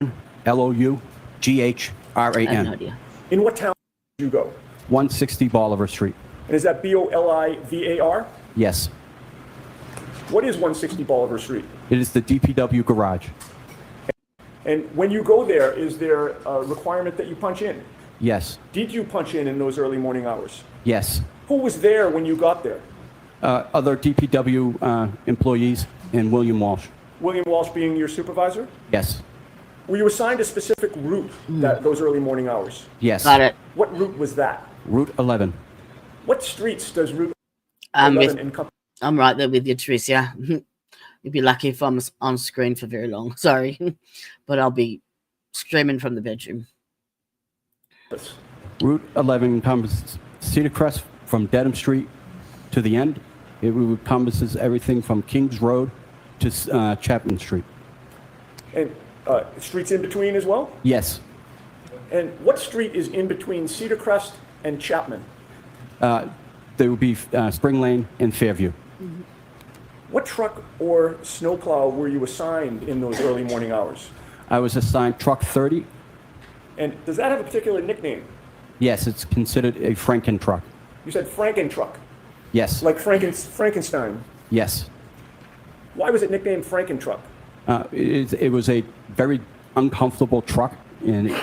Loughran. I have no idea. In what town did you go? 160 Bolivar Street. And is that Bolivar? Yes. What is 160 Bolivar Street? It is the DPW garage. And when you go there, is there a requirement that you punch in? Yes. Did you punch in those early morning hours? Yes. Who was there when you got there? Other DPW employees and William Walsh. William Walsh being your supervisor? Yes. Were you assigned a specific route those early morning hours? Yes. Got it. What route was that? Route 11. What streets does Route 11 encompass? I'm right there with you, Teresa. You'd be lucky if I'm on screen for very long. Sorry. But I'll be streaming from the bedroom. Route 11 encompasses Cedar Crest from Dedham Street to the end. It encompasses everything from Kings Road to Chapman Street. And streets in between as well? Yes. And what street is in between Cedar Crest and Chapman? There would be Spring Lane and Fairview. Mm-hmm. What truck or snowplow were you assigned in those early morning hours? I was assigned truck 30. And does that have a particular nickname? Yes, it's considered a Franken truck. You said Franken truck. Yes. Like Fankenstien. Yes. Why was it nicknamed Franken truck? It was a very uncomfortable truck, and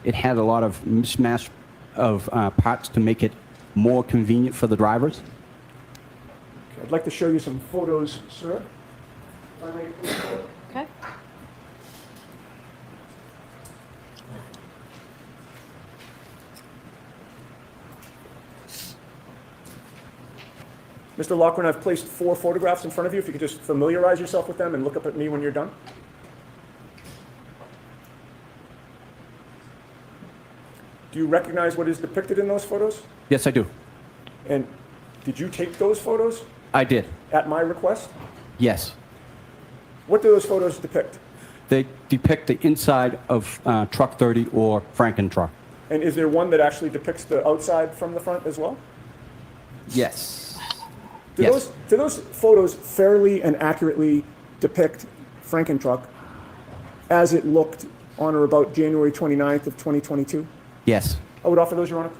it had a lot of mismatch of parts to make it more convenient for the drivers. Okay, I'd like to show you some photos, sir. If I may, please. Okay. Mr. Laughran, I've placed 4 photographs in front of you. If you could just familiarize yourself with them and look up at me when you're done. Do you recognize what is depicted in those photos? Yes, I do. And did you take those photos I did. at my request? Yes. What do those photos depict? They depict the inside of truck 30 or Franken truck. And is there one that actually depicts the outside from the front as well? Yes. Do those photos fairly and accurately depict Franken truck as it looked on or about January 29th of 2022? Yes. I would offer those, Your Honor.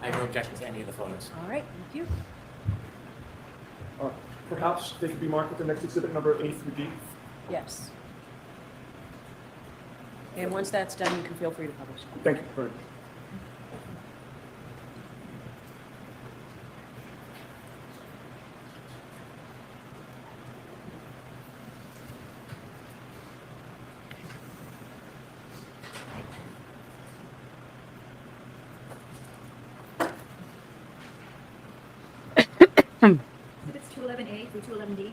I have no objection to any of the photos. All right, thank you. Perhaps they could be marked with the next exhibit number A through D. Yes. And once that's done, you can feel free to publish. Thank you. Very much. It's 211A through 211D.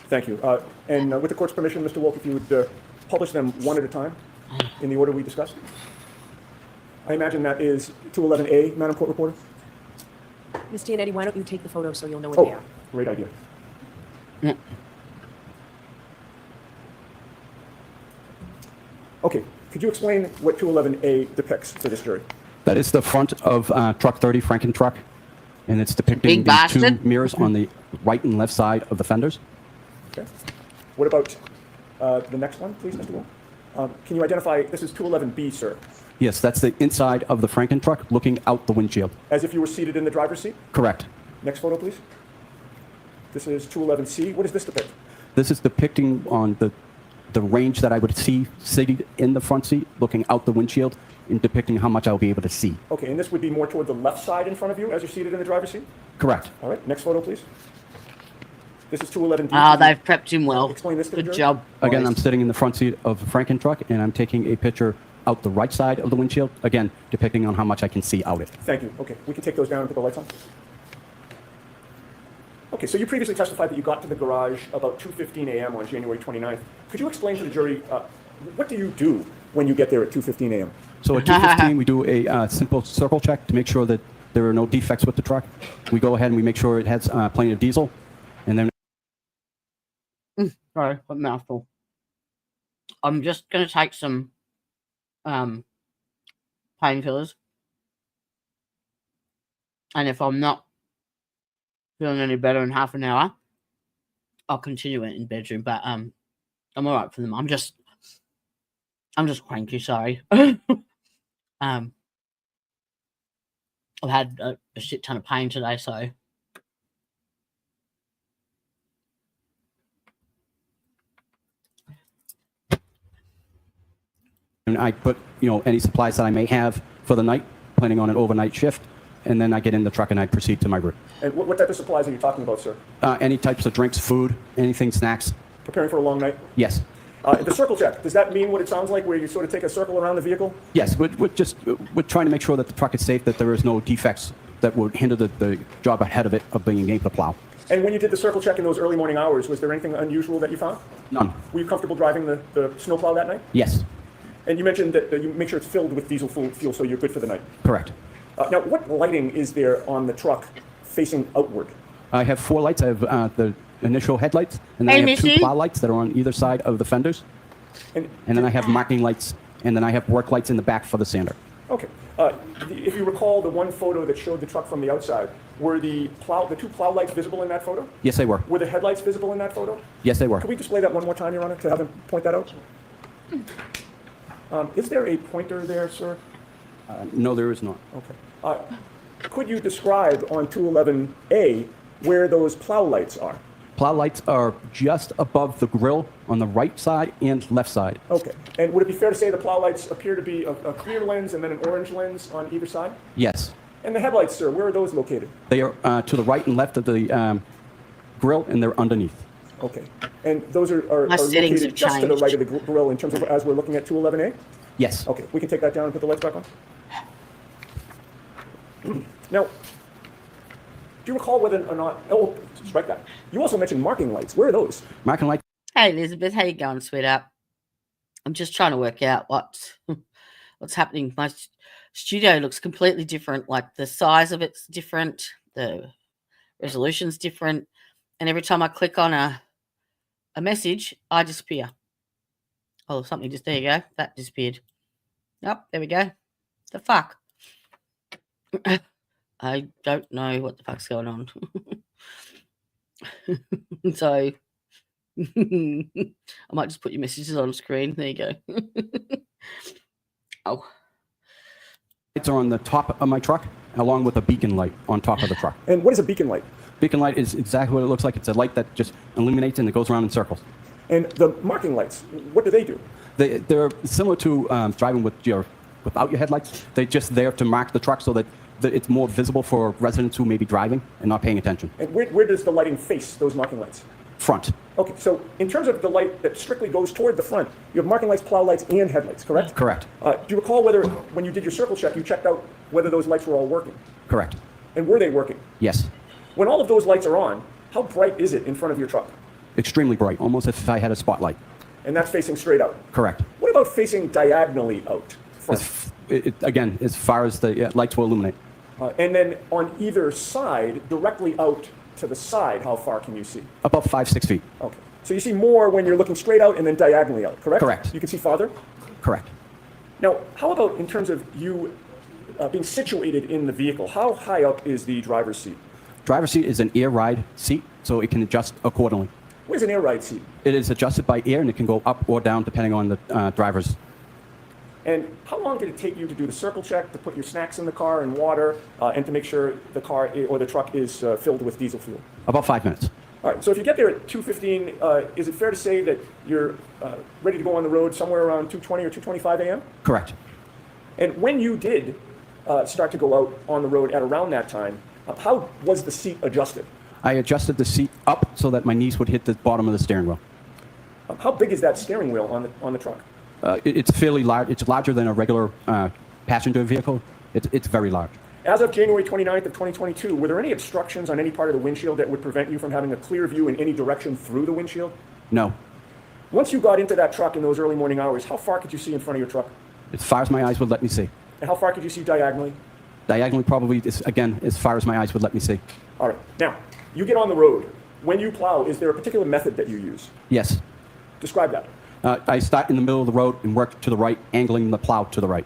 Thank you. And with the court's permission, Mr. Wolf, if you would publish them one at a time in the order we discussed. I imagine that is 211A, Madam Court Reporter. Ms. Gianetti, why don't you take the photos so you'll know where they Oh, are? great idea. Okay, could you explain what 211A depicts for this jury? That is the front of truck 30 Franken truck, and it's depicting Big the 2 bastard. mirrors on the right and left side of the fenders. Okay. What about the next one, please, Mr. Wolf? Can you identify, this is 211B, sir, Yes, that's the inside of the Franken truck looking out the windshield. as if you were seated in the driver's seat? Correct. Next photo, please. This is 211C. What does this depict? This is depicting on the range that I would see seated in the front seat, looking out the windshield, and depicting how much I'll be able to see. Okay, and this would be more toward the left side in front of you as you're seated in the driver's seat? Correct. All right, next photo, please. This is 211D. Ah, they've prepped him well. Explain this to the Good jury. job. Again, boys. I'm sitting in the front seat of the Franken truck, and I'm taking a picture out the right side of the windshield, again, depicting on how much I can see out it. Thank you. Okay, we can take those down and put the lights on. Okay, so you previously testified that you got to the garage about 2:15 a.m. on January 29th. Could you explain to the jury, what do you do when you get there at 2:15 a.m.? So at 2:15, we do a simple circle check to make sure that there are no defects with the truck. We go ahead and we make sure it has plenty of diesel, and then Sorry, what mouthful. I'm just going to take some painkillers. And if I'm not feeling any better in half an hour, I'll continue it in bedroom. But I'm all right for them. I'm just I'm just cranky, sorry. I've had a shit ton of pain today, so. And I put, any supplies that I may have for the night, planning on an overnight shift, and then I get in the truck and I proceed to my route. And what type of supplies are you talking about, sir? Any types of drinks, food, anything, snacks? Preparing for a long night? Yes. The circle check, does that mean what it sounds like, where you sort of take a circle around the vehicle? Yes, we're trying to make sure that the truck is safe, that there is no defects that would hinder the job ahead of it of being able to plow. And when you did the circle check in those early morning hours, was there anything unusual that you found? None. Were you comfortable driving the snowplow that night? Yes. And you mentioned that you make sure it's filled with diesel fuel so you're good for the night. Correct. Now, what lighting is there on the truck facing outward? I have 4 lights. I have the initial headlights, and then Hey, I have 2 Missy? plow lights that are on either side of the fenders, And and then I have marking lights, and then I have work lights in the back for the sander. Okay. If you recall the one photo that showed the truck from the outside, were the 2 plow lights visible in that photo? Yes, they were. Were the headlights visible in that photo? Yes, they were. Could we display that one more time, Your Honor, to have him point that out? Is there a pointer there, sir? No, there is not. Okay. Could you describe on 211A where those plow lights are? Plow lights are just above the grill on the right side and left side. Okay. And would it be fair to say the plow lights appear to be a clear lens and then an orange lens on either side? Yes. And the headlights, sir, where are those located? They are to the right and left of the grill, and they're underneath. Okay. And those are My settings located have just to the changed. right of the grill in terms of as we're looking at 211A? Yes. Okay. We can take that down and put the lights back on? Now, do you recall whether or not... Oh, strike that. You also mentioned marking lights. Where are those? Marking lights. Hey, Elizabeth, how you going, sweetheart? I'm just trying to work out what's happening. My studio looks completely different. Like the size of it's different, the resolution's different, and every time I click on a message, I disappear. Oh, something just there you go. That disappeared. Yep, there we go. The fuck. I don't know what the fuck's going on. So I might just put your messages on screen. There you go. Oh. Lights are on the top of my truck, along with a beacon light on top of the truck. And what is a beacon light? Beacon light is exactly what it looks like. It's a light that just illuminates and it goes around in circles. And the marking lights, what do they do? They're similar to driving without your headlights. They're just there to mark the truck so that it's more visible for residents who may be driving and not paying attention. And where does the lighting face those marking lights? Front. Okay, so in terms of the light that strictly goes toward the front, you have marking lights, plow lights, and headlights, correct? Correct. Do you recall whether, when you did your circle check, you checked out whether those lights were all working? Correct. And were they working? Yes. When all of those lights are on, how bright is it in front of your truck? Extremely bright, almost as if I had a spotlight. And that's facing straight out. Correct. What about facing diagonally out front? Again, as far as the lights will illuminate. And then on either side, directly out to the side, how far can you see? About 5-6 feet. Okay. So you see more when you're looking straight out and then diagonally out, correct? Correct. You can see farther? Correct. Now, how about in terms of you being situated in the vehicle? How high up is the driver's seat? Driver's seat is an air ride seat, so it can adjust accordingly. Where's an air ride seat? It is adjusted by air, and it can go up or down depending on the driver's. And how long did it take you to do the circle check, to put your snacks in the car and water, and to make sure the car or the truck is filled with diesel fuel? About 5 minutes. All right, so if you get there at 2:15, is it fair to say that you're ready to go on the road somewhere around 2:20 or 2:25 a.m.? Correct. And when you did start to go out on the road at around that time, how was the seat adjusted? I adjusted the seat up so that my knees would hit the bottom of the steering wheel. How big is that steering wheel on the truck? It's fairly large. It's larger than a regular passenger vehicle. It's very large. As of January 29th of 2022, were there any obstructions on any part of the windshield that would prevent you from having a clear view in any direction through the windshield? No. Once you got into that truck in those early morning hours, how far could you see in front of your truck? As far as my eyes would let me see. And how far could you see diagonally? Diagonally, probably, again, as far as my eyes would let me see. All right. Now, you get on the road. When you plow, is there a particular method that you use? Yes. Describe that. I start in the middle of the road and work to the right, angling the plow to the right.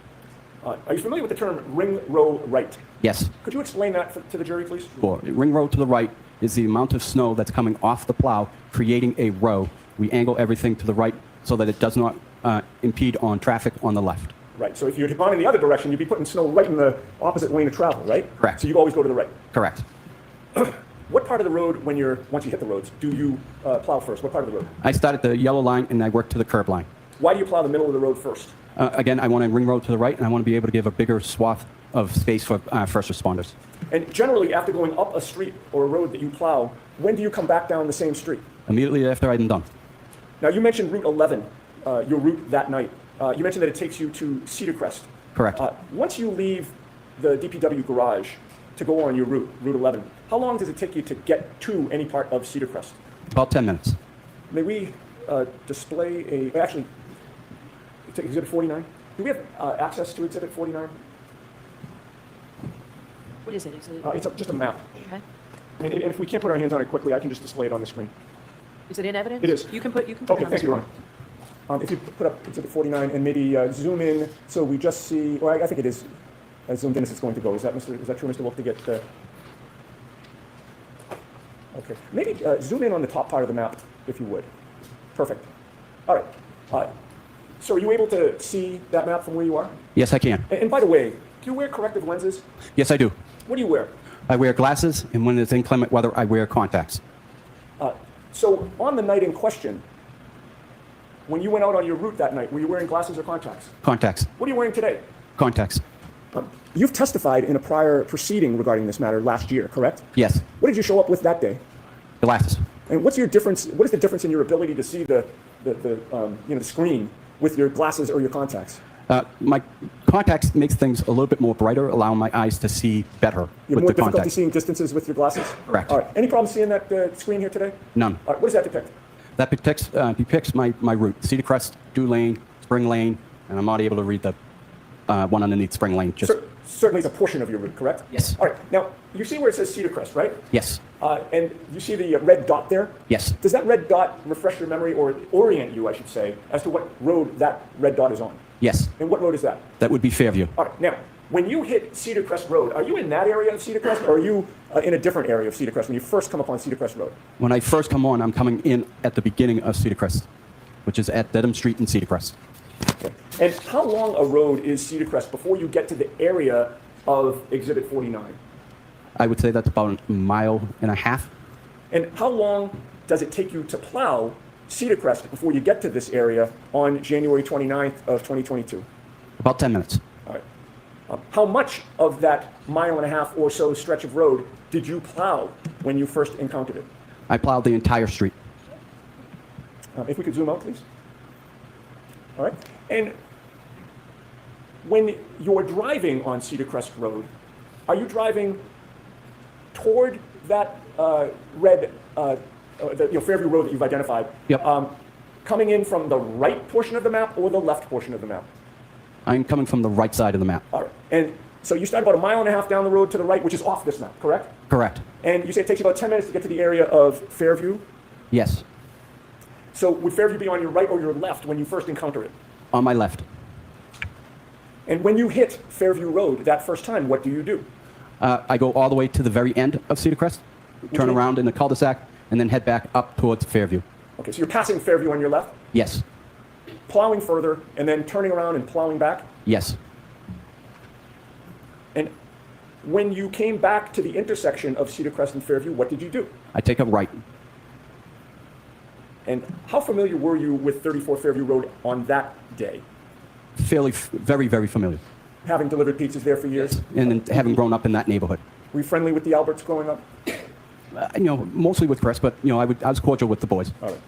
Are you familiar with the term ring row right? Yes. Could you explain that to the jury, please? Sure. Ring row to the right is the amount of snow that's coming off the plow, creating a row. We angle everything to the right so that it does not impede on traffic on the left. Right, so if you'd gone in the other direction, you'd be putting snow right in the opposite lane of travel, right? Correct. So you always go to the right. Correct. What part of the road, once you hit the roads, do you plow first? What part of the road? I start at the yellow line and I work to the curb line. Why do you plow the middle of the road first? Again, I want to ring road to the right, and I want to be able to give a bigger swath of space for first responders. And generally, after going up a street or a road that you plow, when do you come back down the same street? Immediately after I'm done. Now, you mentioned Route 11, your route that night. You mentioned that it takes you to Cedar Crest. Correct. Once you leave the DPW garage to go on your route, Route 11, how long does it take you to get to any part of Cedar Crest? About 10 minutes. May we display actually, it's Exhibit 49? Do we have access to Exhibit 49? What is it? Is it, It's just a map. okay. And if we can't put our hands on it quickly, I can just display it on the screen. Is it in evidence? It is. You can put Okay, it on the thank you, screen. Ron. If you put up Exhibit 49 and maybe zoom in so we just see, well, I think it is as zoomed in as it's going to go. Is that true, Mr. Wolf, to get okay. Maybe zoom in on the top part of the map, if you would. Perfect. All right. So are you able to see that map from where you are? Yes, I can. And by the way, do you wear corrective lenses? Yes, I do. What do you wear? I wear glasses, and when it's inclement weather, I wear contacts. So on the night in question, when you went out on your route that night, were you wearing glasses or contacts? Contacts. What are you wearing today? Contacts. You've testified in a prior proceeding regarding this matter last year, correct? Yes. What did you show up with that day? Glasses. And what's your difference? What is the difference in your ability to see the screen with your glasses or your contacts? My contacts makes things a little bit more brighter, allowing my eyes to see better You have with more the difficulty contacts. seeing distances with your glasses? Correct. All right. Any problem seeing that screen here today? None. All right. What does that depict? That depicts my route. Cedar Crest, Dew Lane, Spring Lane, and I'm not able to read the one underneath Spring Lane. Just Certainly it's a portion of your route, correct? Yes. All right. Now, you see where it says Cedar Crest, right? yes. And you see the red dot there? Yes. Does that red dot refresh your memory or orient you, I should say, as to what road that red dot is on? Yes. And what road is that? That would be Fairview. All right. Now, when you hit Cedar Crest Road, are you in that area of Cedar Crest, or are you in a different area of Cedar Crest when you first come up on Cedar Crest Road? When I first come on, I'm coming in at the beginning of Cedar Crest, which is at Dedham Street in Cedar Crest. Okay. And how long a road is Cedar Crest before you get to the area of Exhibit 49? I would say that's about a mile and a half. And how long does it take you to plow Cedar Crest before you get to this area on January 29th of 2022? About 10 minutes. All right. How much of that mile and a half or so stretch of road did you plow when you first encountered it? I plowed the entire street. If we could zoom out, please. All right. And when you're driving on Cedar Crest Road, are you driving toward that red, Fairview Road that you've identified? Yep. Coming in from the right portion of the map or the left portion of the map? I'm coming from the right side of the map. All right. And so you start about a mile and a half down the road to the right, which is off this map, correct? Correct. And you say it takes you about 10 minutes to get to the area of Fairview. Yes. So would Fairview be on your right or your left when you first encounter it? On my left. And when you hit Fairview Road that first time, what do you do? I go all the way to the very end of Cedar Crest, turn Okay. around in the cul-de-sac, and then head back up towards Fairview. Okay, so you're passing Fairview on your left, Yes. plowing further, and then turning around and plowing back. Yes. And when you came back to the intersection of Cedar Crest and Fairview, what did you do? I take a right. And how familiar were you with 34 Fairview Road on that day, Very, very familiar. having delivered pizzas there for years? And then having grown up in that neighborhood. Were you friendly with the Alberts growing up? Mostly with Chris, but, I was cordial with the boys. All right.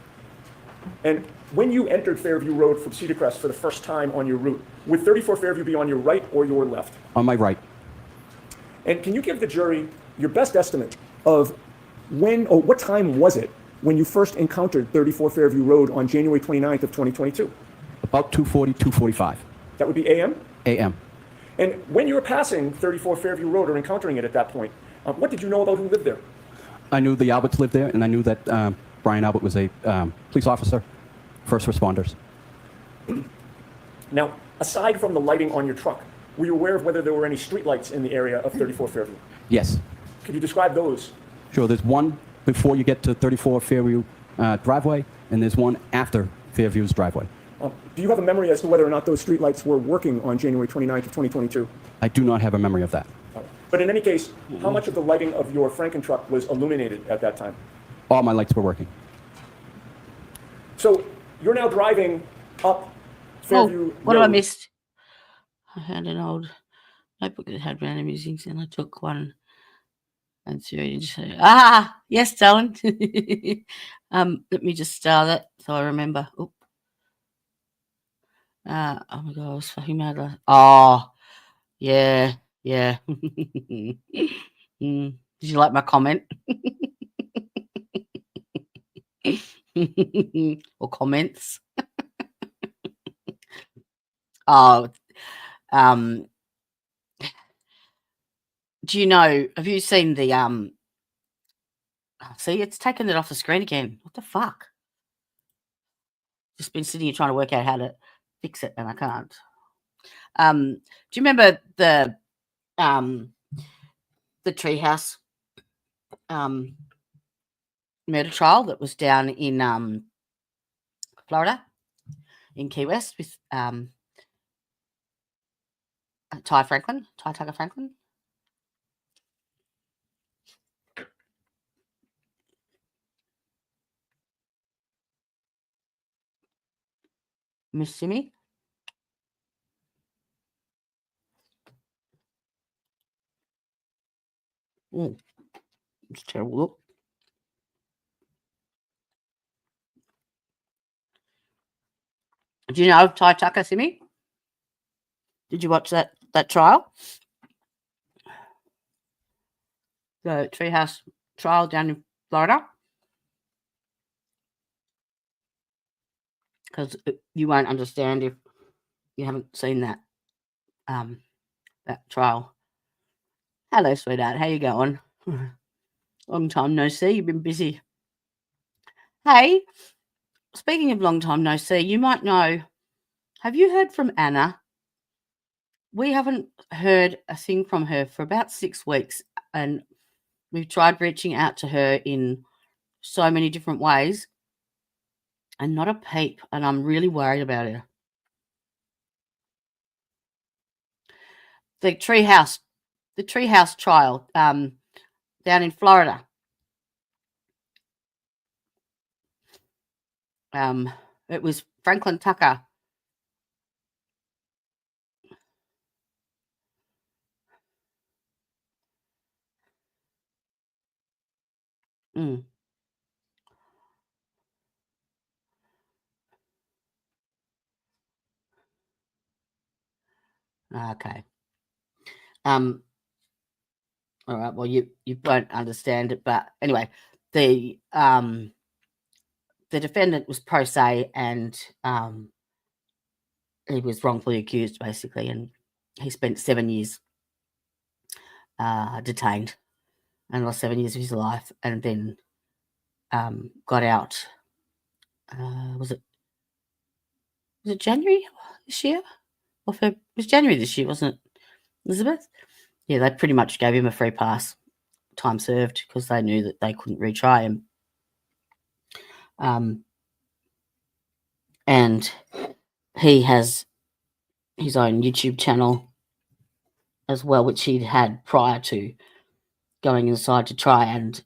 And when you entered Fairview Road from Cedar Crest for the first time on your route, would 34 Fairview be on your right or your left? On my right. And can you give the jury your best estimate of when, or what time was it when you first encountered 34 Fairview Road on January 29th of 2022? About 2:40, 2:45 That would be AM? a.m. And when you were passing 34 Fairview Road or encountering it at that point, what did you know about who lived there? I knew the Alberts lived there, and I knew that Brian Albert was a police officer, first responders. Now, aside from the lighting on your truck, were you aware of whether there were any streetlights in the area of 34 Fairview? Yes. Could you describe those? Sure, there's one before you get to 34 Fairview driveway, and there's one after Fairview's driveway. Do you have a memory as to whether or not those streetlights were working on January 29th of 2022? I do not have a memory of that. But in any case, how much of the lighting of your Franken truck was illuminated at that time? All my lights were working. So you're now driving up Fairview what have I Road. missed? I had an old notebook that had random musings, and I took one and threw it into. Yes, Dylan. Let me just start that so I remember. Oh my god, I was fucking mad. Oh, yeah. Did you like my comment? Or comments? Oh, do you know? Have you seen the See, it's taken it off the screen again. What the fuck? Just been sitting here trying to work out how to fix it, and I can't. Do you remember the Treehouse murder trial that was down in Florida, in Key West, with Ty Tucker Franklin? Miss Simi? It's terrible. Look. Do you know Ty Tucker, Simi? Did you watch that trial? The Treehouse trial down in Florida? Because you won't understand if you haven't seen that trial. Hello, sweetheart. How you going? Long time no see. You've been busy. Hey, speaking of long time no see, you might know. Have you heard from Anna? We haven't heard a thing from her for about 6 weeks, and we've tried reaching out to her in so many different ways, and not a peep. And I'm really worried about her. The Treehouse trial down in Florida. It was Franklin Tucker. Okay. All right. Well, you won't understand it, but anyway, the defendant was pro se, and he was wrongfully accused, basically, and he spent 7 years detained and lost 7 years of his life, and then got out. Was it January this year? Or it was January this year, wasn't it, Elizabeth? Yeah, they pretty much gave him a free pass, time served, because they knew that they couldn't retry him. And he has his own YouTube channel as well, which he'd had prior to going inside to try and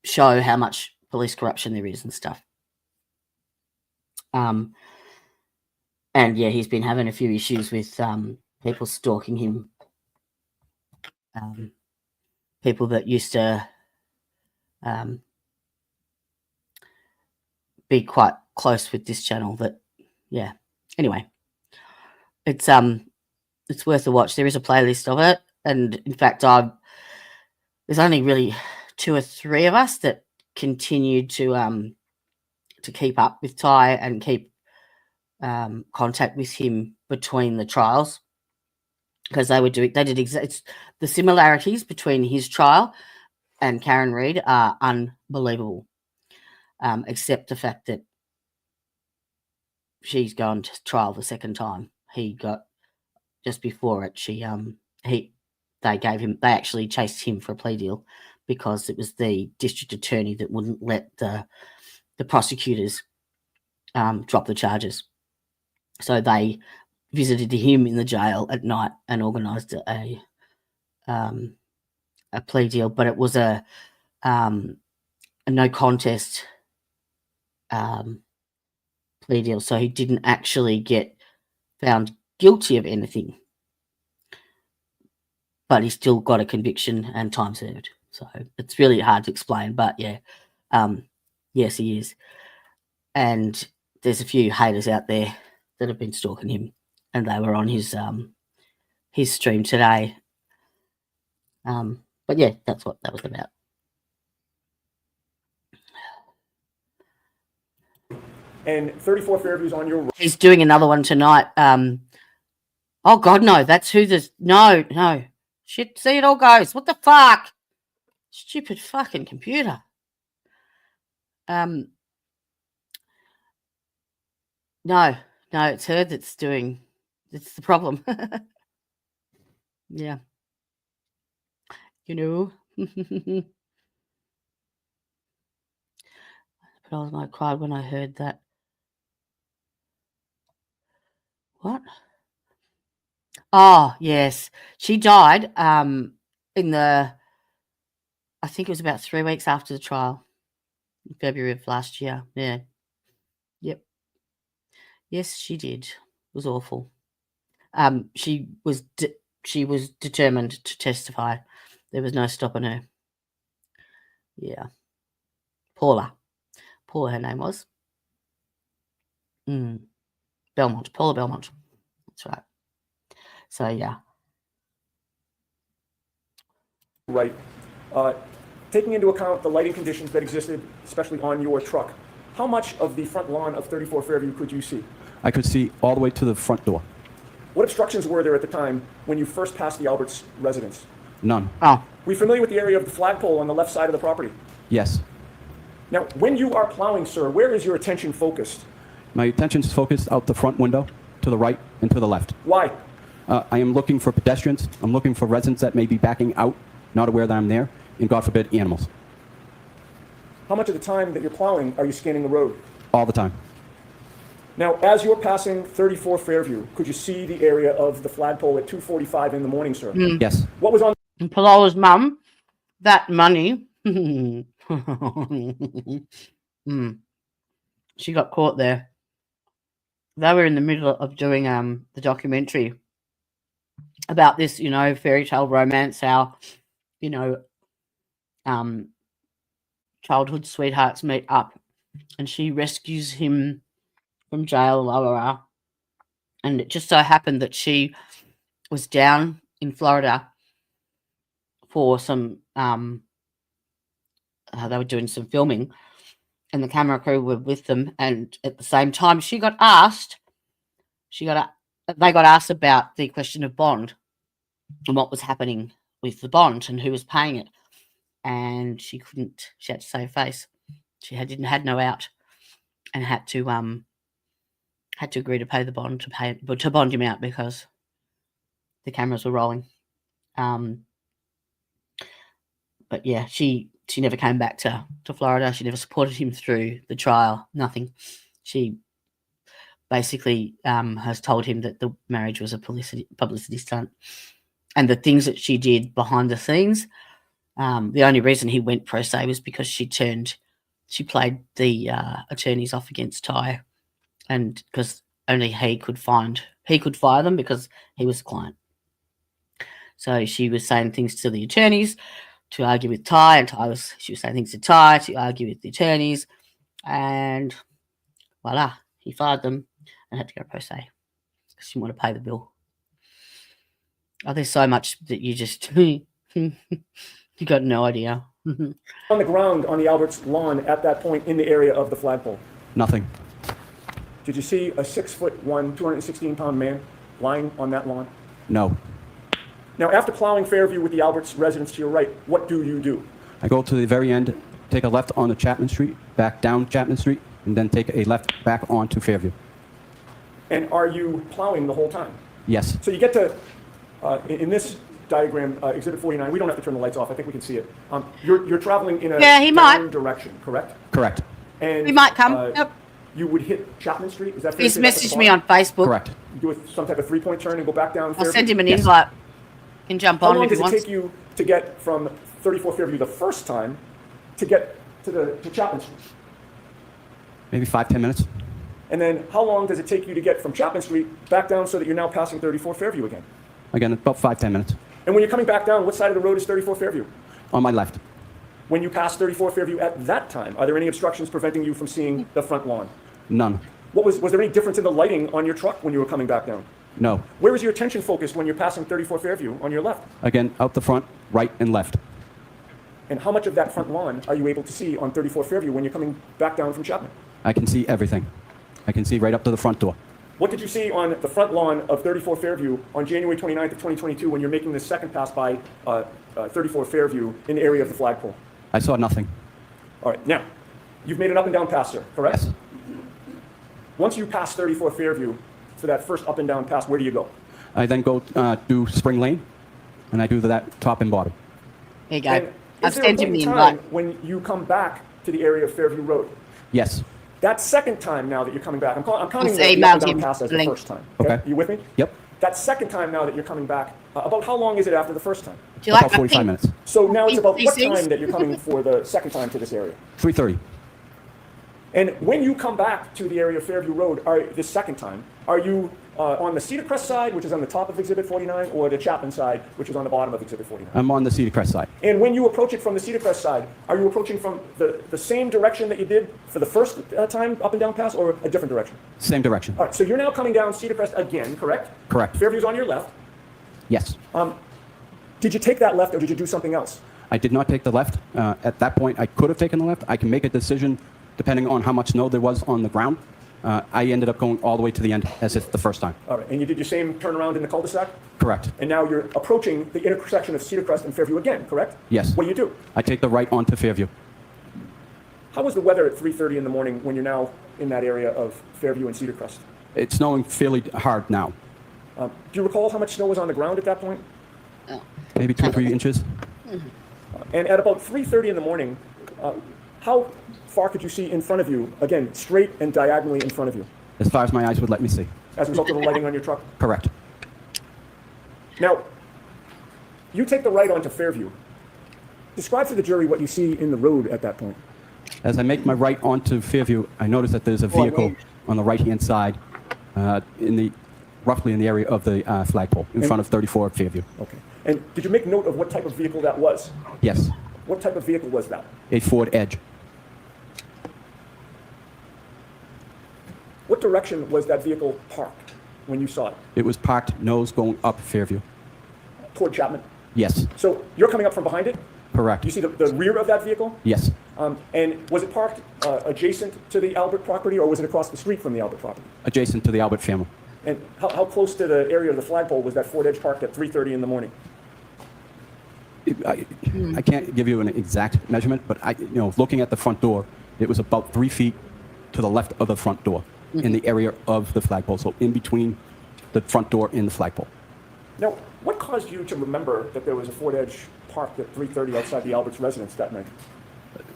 show how much police corruption there is and stuff. And yeah, he's been having a few issues with people stalking him. People that used to be quite close with this channel. That, yeah. Anyway, it's worth a watch. There is a playlist of it, and in fact, there's only really 2 or 3 of us that continue to keep up with Ty and keep contact with him between the trials, because it's the similarities between his trial and Karen Reid are unbelievable, except the fact that she's gone to trial the second time. He got, just before it, they actually chased him for a plea deal because it was the district attorney that wouldn't let the prosecutors drop the charges. So they visited him in the jail at night and organised a plea deal, but it was a no contest plea deal, so he didn't actually get found guilty of anything, but he still got a conviction and time served. So it's really hard to explain, but yeah, yes, he is. And there's a few haters out there that have been stalking him, and they were on his stream today. But yeah, that's what that was about. And 34 Fairview's on your right. He's doing another one tonight. Oh God, no, that's who this. No. Shit, see, it all goes. What the fuck? Stupid fucking computer. No, it's her that's doing. It's the problem. Yeah. You know. But I was like, cried when I heard that. What? Oh, yes. She died I think it was about 3 weeks after the trial, in February of last year. Yeah. Yep. Yes, she did. It was awful. She was determined to testify. There was no stopping her. Yeah. Paula, her name was. Belmont, Paula Belmont. That's right. So, yeah. Right. Taking into account the lighting conditions that existed, especially on your truck, how much of the front lawn of 34 Fairview could you see? I could see all the way to the front door. What obstructions were there at the time when you first passed the Alberts residence? None. Oh. Were you familiar with the area of the flagpole on the left side of the property? Yes. Now, when you are plowing, sir, where is your attention focused? My attention's focused out the front window, to the right and to the left. Why? I am looking for pedestrians. I'm looking for residents that may be backing out, not aware that I'm there, and God forbid, animals. How much of the time that you're plowing are you scanning the road? All the time. Now, as you're passing 34 Fairview, could you see the area of the flagpole at 2:45 in the morning, sir? Yes. What was on? And Palola's mum, that money. She got caught there. They were in the middle of doing the documentary about this, fairy tale romance, how, childhood sweethearts meet up, and she rescues him from jail, blah, blah, blah. And it just so happened that she was down in Florida for some, they were doing some filming, and the camera crew were with them. And at the same time, they got asked about the question of bond and what was happening with the bond and who was paying it. And she had to save face. She had no out, and had to agree to pay the bond to bond him out because the cameras were rolling. But yeah, she never came back to Florida. She never supported him through the trial. Nothing. She basically has told him that the marriage was a publicity stunt, and the things that she did behind the scenes. The only reason he went pro se was because she played the attorneys off against Ty, and because only he could fire them because he was the client. So she was saying things to the attorneys to argue with Ty, and she was saying things to Ty to argue with the attorneys, and voila, he fired them and had to go pro se because she didn't want to pay the bill. Oh, there's so much that you just you got no idea. On the ground on the Alberts lawn at that point in the area of the flagpole? Nothing. Did you see a 6'1", 216-pound man lying on that lawn? No. Now, after plowing Fairview with the Alberts residence to your right, what do you do? I go to the very end, take a left onto Chapman Street, back down Chapman Street, and then take a left back onto Fairview. And are you plowing the whole time? Yes. So you get to, in this diagram, Exhibit 49, we don't have to turn the lights off. I think we can see it. You're traveling in a Yeah, he down might. direction, correct? Correct. And He might come. Yep. You would hit Chapman Street. Is that fair? He's to say that's at the messaged me bottom? on Facebook. Correct. Do some type of three-point turn and go back down. I'll Fairview? send him an Yes. invite. He can jump How on long if he does it wants. take you to get from 34 Fairview the first time to get to Chapman Street? Maybe 5-10 minutes. And then how long does it take you to get from Chapman Street back down so that you're now passing 34 Fairview again? Again, about 5-10 minutes. And when you're coming back down, what side of the road is 34 Fairview? On my left. When you pass 34 Fairview at that time, are there any obstructions preventing you from seeing the front lawn? None. Was there any difference in the lighting on your truck when you were coming back down? No. Where is your attention focused when you're passing 34 Fairview on your left? Again, out the front, right and left. And how much of that front lawn are you able to see on 34 Fairview when you're coming back down from Chapman? I can see everything. I can see right up to the front door. What did you see on the front lawn of 34 Fairview on January 29th of 2022 when you're making the second pass by 34 Fairview in the area of the flagpole? I saw nothing. All right, now, you've made an up and down pass, sir, correct? Yes. Once you pass 34 Fairview for that first up and down pass, where do you go? I then go do Spring Lane, and I do that top and bottom. There you go. And I've is there a sent point him the in time invite. when you come back to the area of Fairview Road? Yes. That second time now that you're coming back, I'm counting Say the up and emailed down him pass as the link. first time. Okay. You with me? Yep. That second time now that you're coming back, about how long is it after the first time? Do you like About my 45 pink? minutes. So now it's about These what things? time that you're coming for the second time to this area? 3:30. And when you come back to the area of Fairview Road, this second time, are you on the Cedar Crest side, which is on the top of Exhibit 49, or the Chapman side, which is on the bottom of Exhibit 49? I'm on the Cedar Crest side. And when you approach it from the Cedar Crest side, are you approaching from the same direction that you did for the first time up and down pass, or a different direction? Same direction. All right, so you're now coming down Cedar Crest again, correct? Correct. Fairview's on your left. Yes. Did you take that left, or did you do something else? I did not take the left. At that point, I could have taken the left. I can make a decision depending on how much snow there was on the ground. I ended up going all the way to the end as if the first time. All right, and you did your same turnaround in the cul-de-sac? Correct. And now you're approaching the intersection of Cedar Crest and Fairview again, correct? Yes. What do you do? I take the right onto Fairview. How was the weather at 3:30 in the morning when you're now in that area of Fairview and Cedar Crest? It's snowing fairly hard now. Do you recall how much snow was on the ground at that point? Maybe 2 or 3 inches. And at about 3:30 in the morning, how far could you see in front of you, again, straight and diagonally in front of you, As far as my eyes would let me see. as a result of the lighting on your truck? Correct. Now, you take the right onto Fairview. Describe to the jury what you see in the road at that point. As I make my right onto Fairview, I notice that there's a vehicle on the right-hand side, roughly in the area of the flagpole, in front of 34 Fairview. Okay. And did you make note of what type of vehicle that was? Yes. What type of vehicle was that? A Ford Edge. What direction was that vehicle parked when you saw it? It was parked nose going up Fairview. Toward Chapman? Yes. So you're coming up from behind it? Correct. Do you see the rear of that vehicle? Yes. And was it parked adjacent to the Albert property, or was it across the street from the Albert property? Adjacent to the Albert family. And how close to the area of the flagpole was that Ford Edge parked at 3:30 in the morning? I can't give you an exact measurement, but looking at the front door, it was about 3 feet to the left of the front door in the area of the flagpole. So in between the front door and the flagpole. Now, what caused you to remember that there was a Ford Edge parked at 3:30 outside the Albert's residence that night?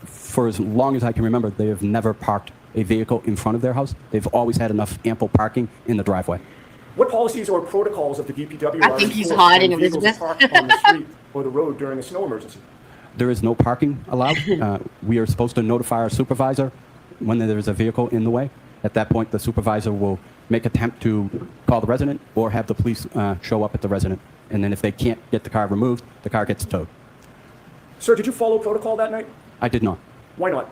For as long as I can remember, they have never parked a vehicle in front of their house. They've always had enough ample parking in the driveway. What policies or protocols of the DPW I are think he's enforced hiding, when vehicles Elizabeth. are parked on the street or the road during a snow emergency? There is no parking allowed. We are supposed to notify our supervisor when there is a vehicle in the way. At that point, the supervisor will make attempt to call the resident or have the police show up at the resident. And then if they can't get the car removed, the car gets towed. Sir, did you follow protocol that night? I did not. Why not?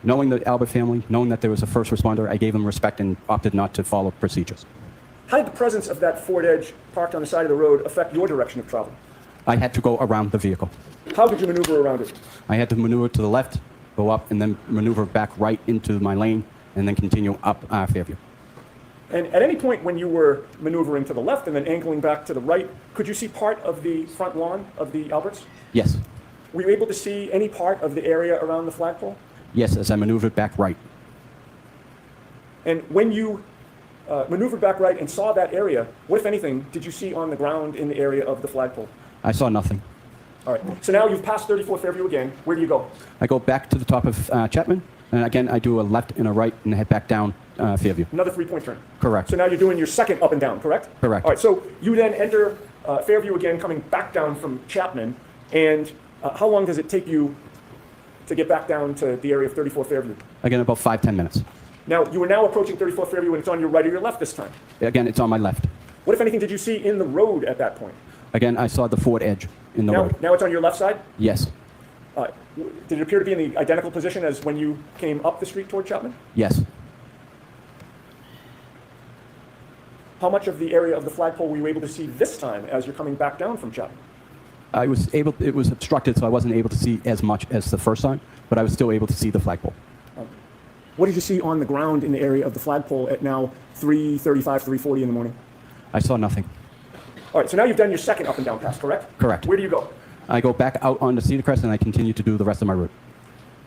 Knowing the Albert family, knowing that there was a first responder, I gave them respect and opted not to follow procedures. How did the presence of that Ford Edge parked on the side of the road affect your direction of travel? I had to go around the vehicle. How did you maneuver around it? I had to maneuver to the left, go up, and then maneuver back right into my lane, and then continue up Fairview. And at any point when you were maneuvering to the left and then angling back to the right, could you see part of the front lawn of the Alberts? Yes. Were you able to see any part of the area around the flagpole? Yes, as I maneuvered back right. And when you maneuvered back right and saw that area, what, if anything, did you see on the ground in the area of the flagpole? I saw nothing. All right. So now you've passed 34 Fairview again. Where do you go? I go back to the top of Chapman, and again, I do a left and a right and head back down Fairview. Another 3-point turn. Correct. So now you're doing your second up and down, correct? Correct. All right. So you then enter Fairview again, coming back down from Chapman. And how long does it take you to get back down to the area of 34 Fairview? Again, about 5-10 minutes. Now, you are now approaching 34 Fairview, and it's on your right or your left this time. Again, it's on my left. What, if anything, did you see in the road at that point? Again, I saw the Ford Edge in the road. Now it's on your left side? Yes. Did it appear to be in the identical position as when you came up the street toward Chapman? Yes. How much of the area of the flagpole were you able to see this time as you're coming back down from Chapman? I was able. It was obstructed, so I wasn't able to see as much as the first time, but I was still able to see the flagpole. What did you see on the ground in the area of the flagpole at now 3:35, 3:40 in the morning? I saw nothing. All right, so now you've done your second up and down pass, correct? Correct. Where do you go? I go back out onto Cedar Crest, and I continue to do the rest of my route.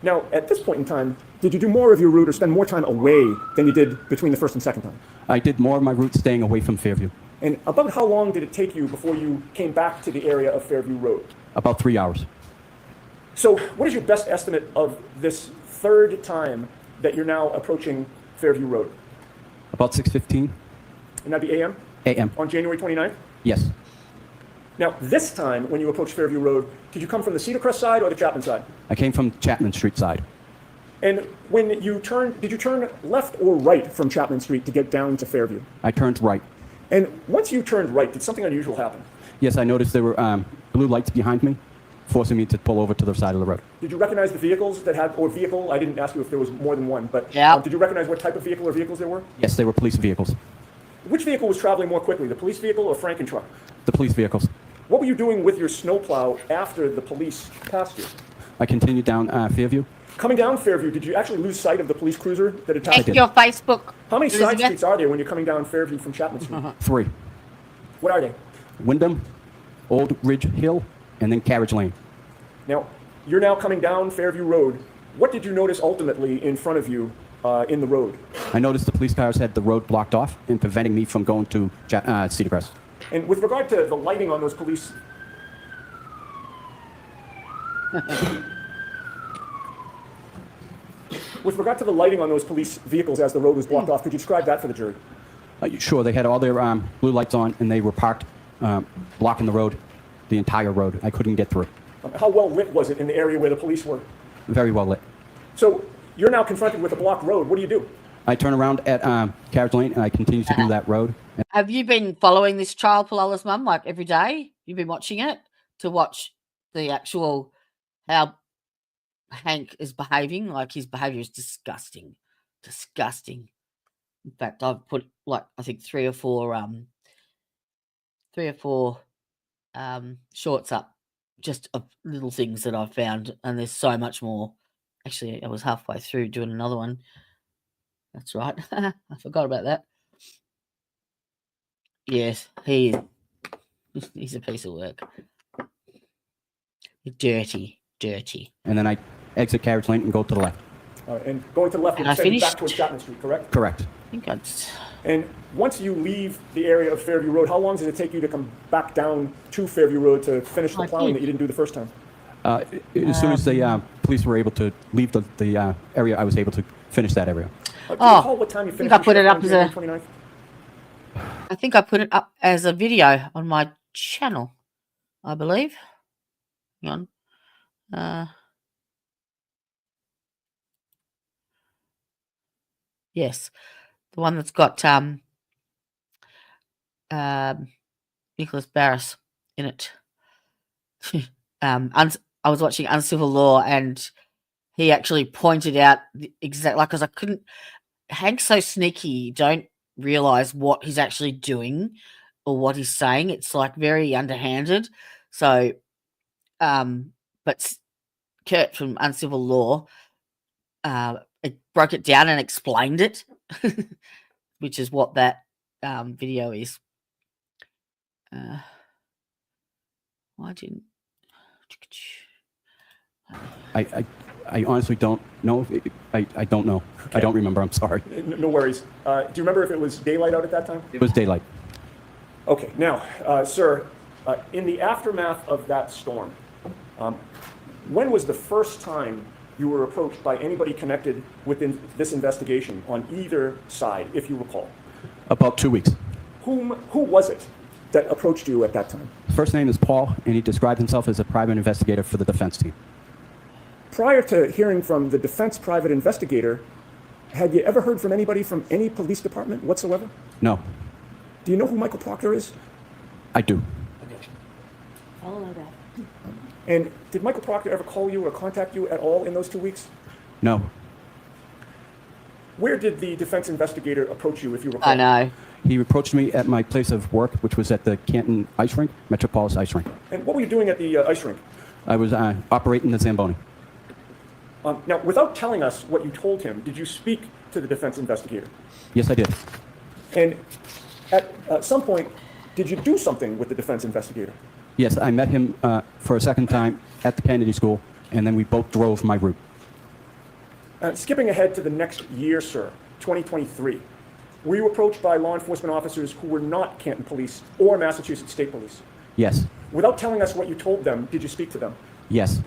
Now, at this point in time, did you do more of your route or spend more time away than you did between the first and second time? I did more of my route staying away from Fairview. And about how long did it take you before you came back to the area of Fairview Road? About 3 hours. So what is your best estimate of this third time that you're now approaching Fairview Road? About 6:15 And that'd be AM a.m. on January 29th? Yes. Now, this time when you approached Fairview Road, did you come from the Cedar Crest side or the Chapman side? I came from Chapman Street side. And when you turned, did you turn left or right from Chapman Street to get down to Fairview? I turned right. And once you turned right, did something unusual happen? Yes, I noticed there were blue lights behind me, forcing me to pull over to the side of the road. Did you recognize the vehicles that had, or vehicle? I didn't ask you if there was more than one, but Yeah. did you recognize what type of vehicle or vehicles there were? Yes, they were police vehicles. Which vehicle was traveling more quickly, the police vehicle or Franken truck? The police vehicles. What were you doing with your snowplow after the police passed you? I continued down Fairview. Coming down Fairview, did you actually lose sight of the police cruiser that had passed Check you? your Facebook. How many side Elizabeth. streets are there when you're coming down Fairview from Chapman Street? 3. What are they? Wyndham, Old Ridge Hill, and then Carriage Lane. Now, you're now coming down Fairview Road. What did you notice ultimately in front of you in the road? I noticed the police cars had the road blocked off and preventing me from going to Cedar Crest. And with regard to the lighting on those police... With regard to the lighting on those police vehicles as the road was blocked off, could you describe that for the jury? Sure, they had all their blue lights on, and they were parked, blocking the road, the entire road. I couldn't get through. How well lit was it in the area where the police were? Very well lit. So you're now confronted with a blocked road. What do you do? I turn around at Carriage Lane, and I continue to do that road. Have you been following this trial, Palola's mum, like every day? You've been watching it to watch the actual how Hank is behaving. Like his behavior is disgusting, disgusting. In fact, I've put like I think three or four shorts up just of little things that I've found, and there's so much more. Actually, I was halfway through doing another one. That's right. I forgot about that. Yes, he's a piece of work. Dirty, dirty. And then I exit Carriage Lane and go to the left. And going to the left And would I send you back finished. towards Chapman Street, correct? Correct. I think that's And once you leave the area of Fairview Road, how long does it take you to come back down to Fairview Road to finish the I plowing did. that you didn't do the first time? As soon as the police were able to leave the area, I was able to finish that area. Do you Oh, recall what time you I finished think I your put it shift up on as January 29th? I think I put it up as a video on my channel, I believe. Hang on. Yes, the one that's got Nicholas Barris in it. I was watching Uncivil Law, and he actually pointed out the exact, like, because I couldn't. Hank's so sneaky, you don't realize what he's actually doing or what he's saying. It's like very underhanded. So, but Kurt from Uncivil Law it broke it down and explained it, which is what that video is. Why didn't I honestly don't know. I don't know. I don't remember. I'm sorry. No worries. Do you remember if it was daylight out at that time? It was daylight. Okay, now, sir, in the aftermath of that storm, when was the first time you were approached by anybody connected with this investigation on either side, if you recall? About 2 weeks. Who was it that approached you at that time? First name is Paul, and he described himself as a private investigator for the defense team. Prior to hearing from the defense private investigator, had you ever heard from anybody from any police department whatsoever? No, Do you know who Michael Proctor is? I do. I'll allow that. And did Michael Proctor ever call you or contact you at all in those 2 weeks? No. Where did the defense investigator approach you, if you recall? I know. He approached me at my place of work, which was at the Canton Ice Rink, Metropolis Ice Rink. And what were you doing at the ice rink? I was operating the Zamboni. Now, without telling us what you told him, did you speak to the defense investigator? Yes, I did. And at some point, did you do something with the defense investigator? Yes, I met him for a second time at the Kennedy School, and then we both drove my route. Skipping ahead to the next year, sir, 2023, were you approached by law enforcement officers who were not Canton Police or Massachusetts State Police? Yes. Without telling us what you told them, did you speak to them? Yes.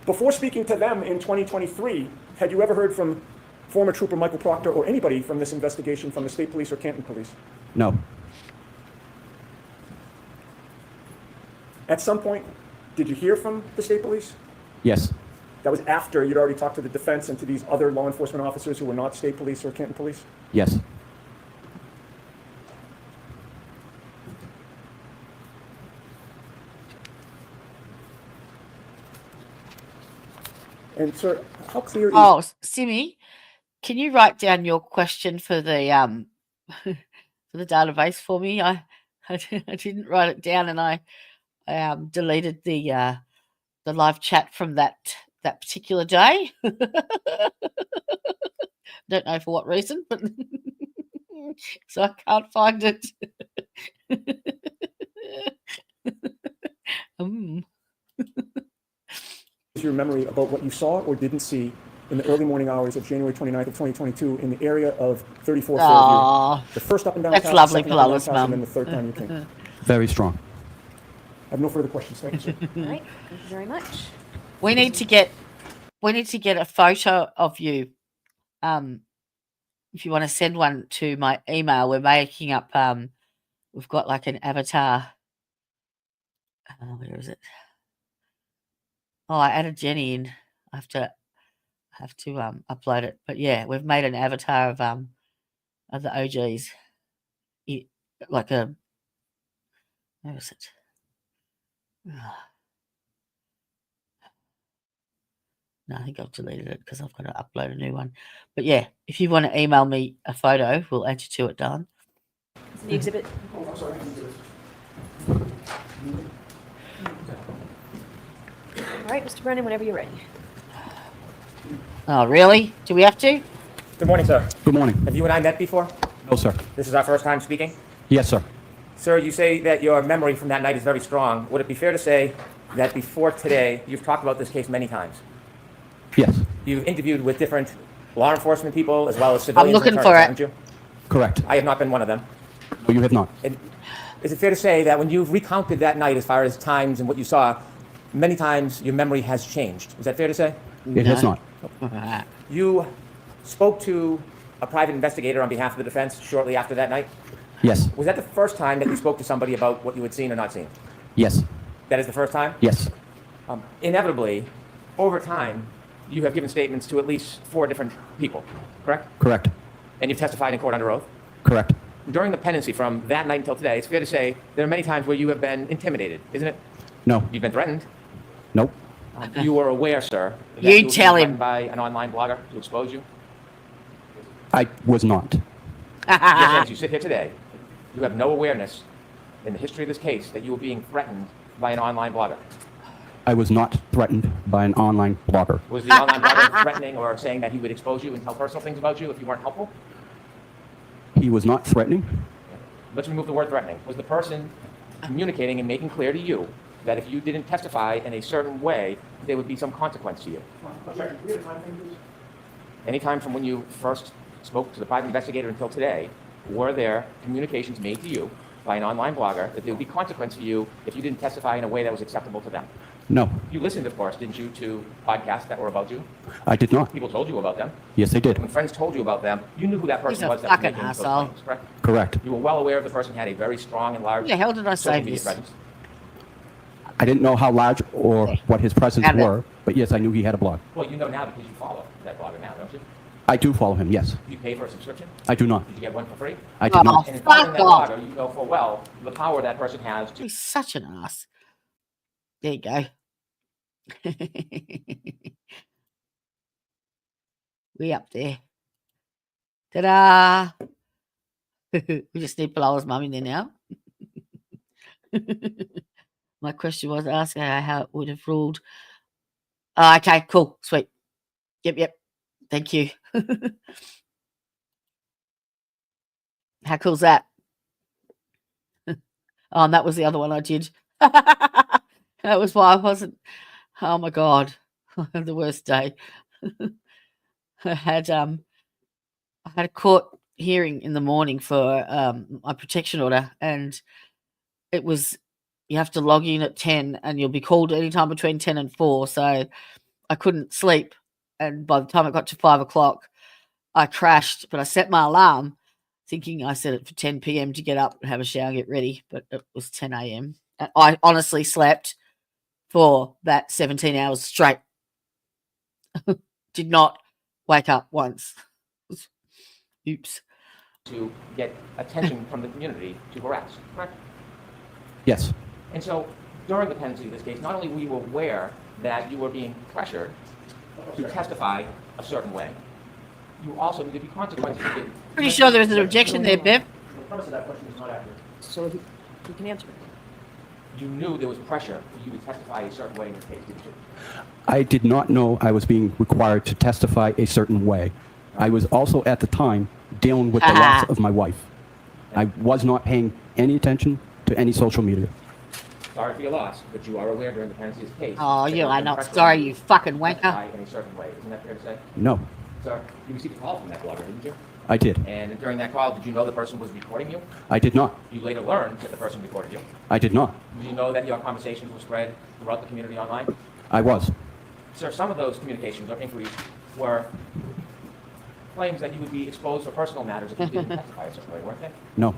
Before speaking to them in 2023, had you ever heard from former Trooper Michael Proctor or anybody from this investigation from the State Police or Canton Police? No. At some point, did you hear from the State Police? Yes. That was after you'd already talked to the defense and to these other law enforcement officers who were not State Police or Canton Police? Yes. And sir, how clear is... Oh, Simi, can you write down your question for the for the database for me? I didn't write it down, and I deleted the live chat from that particular day. Don't know for what reason, but so I can't find it. Is your memory about what you saw or didn't see in the early morning hours of January 29th of 2022 in the area of 34 Fairview? Aw, The first up and down that's pass, the lovely, second up and down Flawless pass, Mum. and then the third time you came. Very strong. I have no further questions. Thank you, sir. All right, thank you very much. we need to get a photo of you. If you want to send one to my email, we're making up. We've got like an avatar. Where is it? Oh, I added Jenny in. I have to upload it. But yeah, we've made an avatar of the OGs. Like a, where is it? No, I think I've deleted it because I've got to upload a new one. But yeah, if you want to email me a photo, we'll add you to it, Don. It's in the exhibit. Oh, I'm sorry. All right, Mr. Brennan, whenever you're ready. Oh, really? Do we have to? Good morning, sir. Good morning. Have you and I met before? No, sir. This is our first time speaking? Yes, sir. Sir, you say that your memory from that night is very strong. Would it be fair to say that before today, you've talked about this case many times? Yes. You've interviewed with different law enforcement people as well as civilians. looking and for attorneys, it. haven't you? Correct. I have not been one of them. No, you have not. And is it fair to say that when you've recounted that night as far as times and what you saw, many times your memory has changed? Is that fair to say? It has No. not. You spoke to a private investigator on behalf of the defense shortly after that night. Yes. Was that the first time that you spoke to somebody about what you had seen or not seen? Yes. That is the first time? Yes. Inevitably, over time, you have given statements to at least 4 different people, correct? Correct. And you've testified in court under oath. Correct. During the pendency from that night until today, it's fair to say there are many times where you have been intimidated, isn't it? No. You've been threatened. Nope. You were aware, sir, that You were being tell him. threatened by an online blogger to expose you. I was not. Yet, as you sit here today, you have no awareness in the history of this case that you were being threatened by an online blogger. I was not threatened by an online blogger. Was the online blogger threatening or saying that he would expose you and tell personal things about you if you weren't helpful? He was not threatening. Let's remove the word threatening. Was the person communicating and making clear to you that if you didn't testify in a certain way, there would be some consequence to you. Objection. Can we have a time frame, please? Anytime from when you first spoke to the private investigator until today, were there communications made to you by an online blogger that there would be consequence for you if you didn't testify in a way that was acceptable to them? No, You listened, of course, didn't you, to podcasts that were about you? I did not. People told you about them. Yes, they did. When friends told you about them, you knew who that person He's a was that was fucking making those asshole. claims, correct? Correct. You were well aware the person had a very strong and large Who the hell did I social save media this? presence. I didn't know how large or what his presence Found it. were, but yes, I knew he had a blog. Well, you know now because you follow that blogger now, don't you? I do follow him, yes. Do you pay for a subscription? I do not. Did you get one for free? I did Oh. not. And in following Fuck that off. blogger, you know full well the power that person has to. He's such an ass. There you go. We up there. Ta-da! We just need Blow's mum in there now. My question was asking her how it would have ruled. Okay, cool, sweet. Yep. Thank you. How cool's that? Oh, and that was the other one I did. That was why I wasn't. Oh my god, I had the worst day. I had a court hearing in the morning for my protection order, and it was you have to log in at 10, and you'll be called anytime between 10 and 4. So I couldn't sleep, and by the time it got to 5 o'clock, I crashed. But I set my alarm, thinking I set it for 10 p.m. to get up and have a shower, and get ready. But it was 10 a.m. And I honestly slept for that 17 hours straight. Did not wake up once. Oops. to get attention from the community to harass, correct? Yes. And so during the pendency of this case, not only were you aware that you were being pressured to testify a certain way, you also knew there'd be consequences. Pretty sure there was an objection there, Bev. The premise of that question is not accurate. So he can answer it. You knew there was pressure for you to testify a certain way in this case, didn't you? I did not know I was being required to testify a certain way. I was also at the time dealing with the loss of my wife. I was not paying any attention to any social media. Sorry for your loss, but you are aware during the pendency of this case. Oh, that you there are was not pressure sorry, on you fucking to wanker. testify in a certain way. Isn't that fair to say? No, Sir, you received a call from that blogger, didn't you? I did. And during that call, did you know the person was recording you? I did not. You later learned that the person recorded you. I did not. Did you know that your conversations were spread throughout the community online? I was. Sir, some of those communications or inquiries were claims that you would be exposed for personal matters if you didn't testify a certain way, weren't they? No.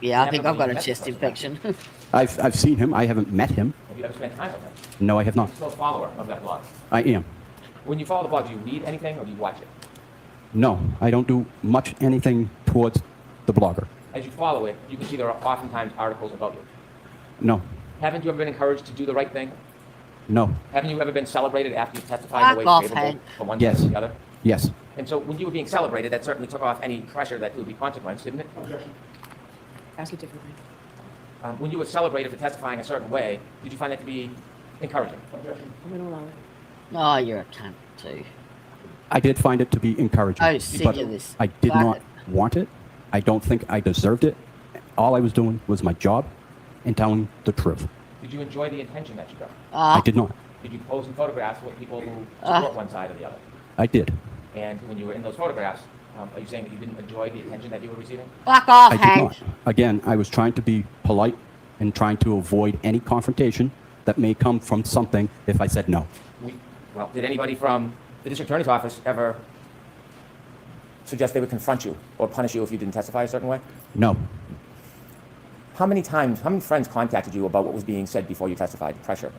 Yeah, I Never think I've got a really met the chest person. infection. I've seen him. I haven't met him. Have you ever spent time with him? No, I have not. You're still a follower of that blog. I am. When you follow the blog, do you read anything or do you watch it? No, I don't do much anything towards the blogger. As you follow it, you can see there are oftentimes articles about you. No. Haven't you ever been encouraged to do the right thing? No. Haven't you ever been celebrated after you testified in a way Fuck off, favorable Hank. for one Yes. side or the other? Yes. And so when you were being celebrated, that certainly took off any pressure that there would be consequence, didn't it? Objection. Ask it differently. When you were celebrated for testifying a certain way, did you find that to be encouraging? Objection. I'm going to allow it. Oh, you're a cunt too. I did find it to be encouraging. Oh, sick but of this. I did Fuck not it. want it. I don't think I deserved it. All I was doing was my job and telling the truth. Did you enjoy the attention that you got? I did not. Did you pose in photographs with people who support one side or the other? I did. And when you were in those photographs, are you saying that you didn't enjoy the attention that you were receiving? Fuck off, I did Hank. not. Again, I was trying to be polite and trying to avoid any confrontation that may come from something if I said no. Well, did anybody from the district attorney's office ever suggest they would confront you or punish you if you didn't testify a certain way? No. How many friends contacted you about what was being said before you testified? Pressure.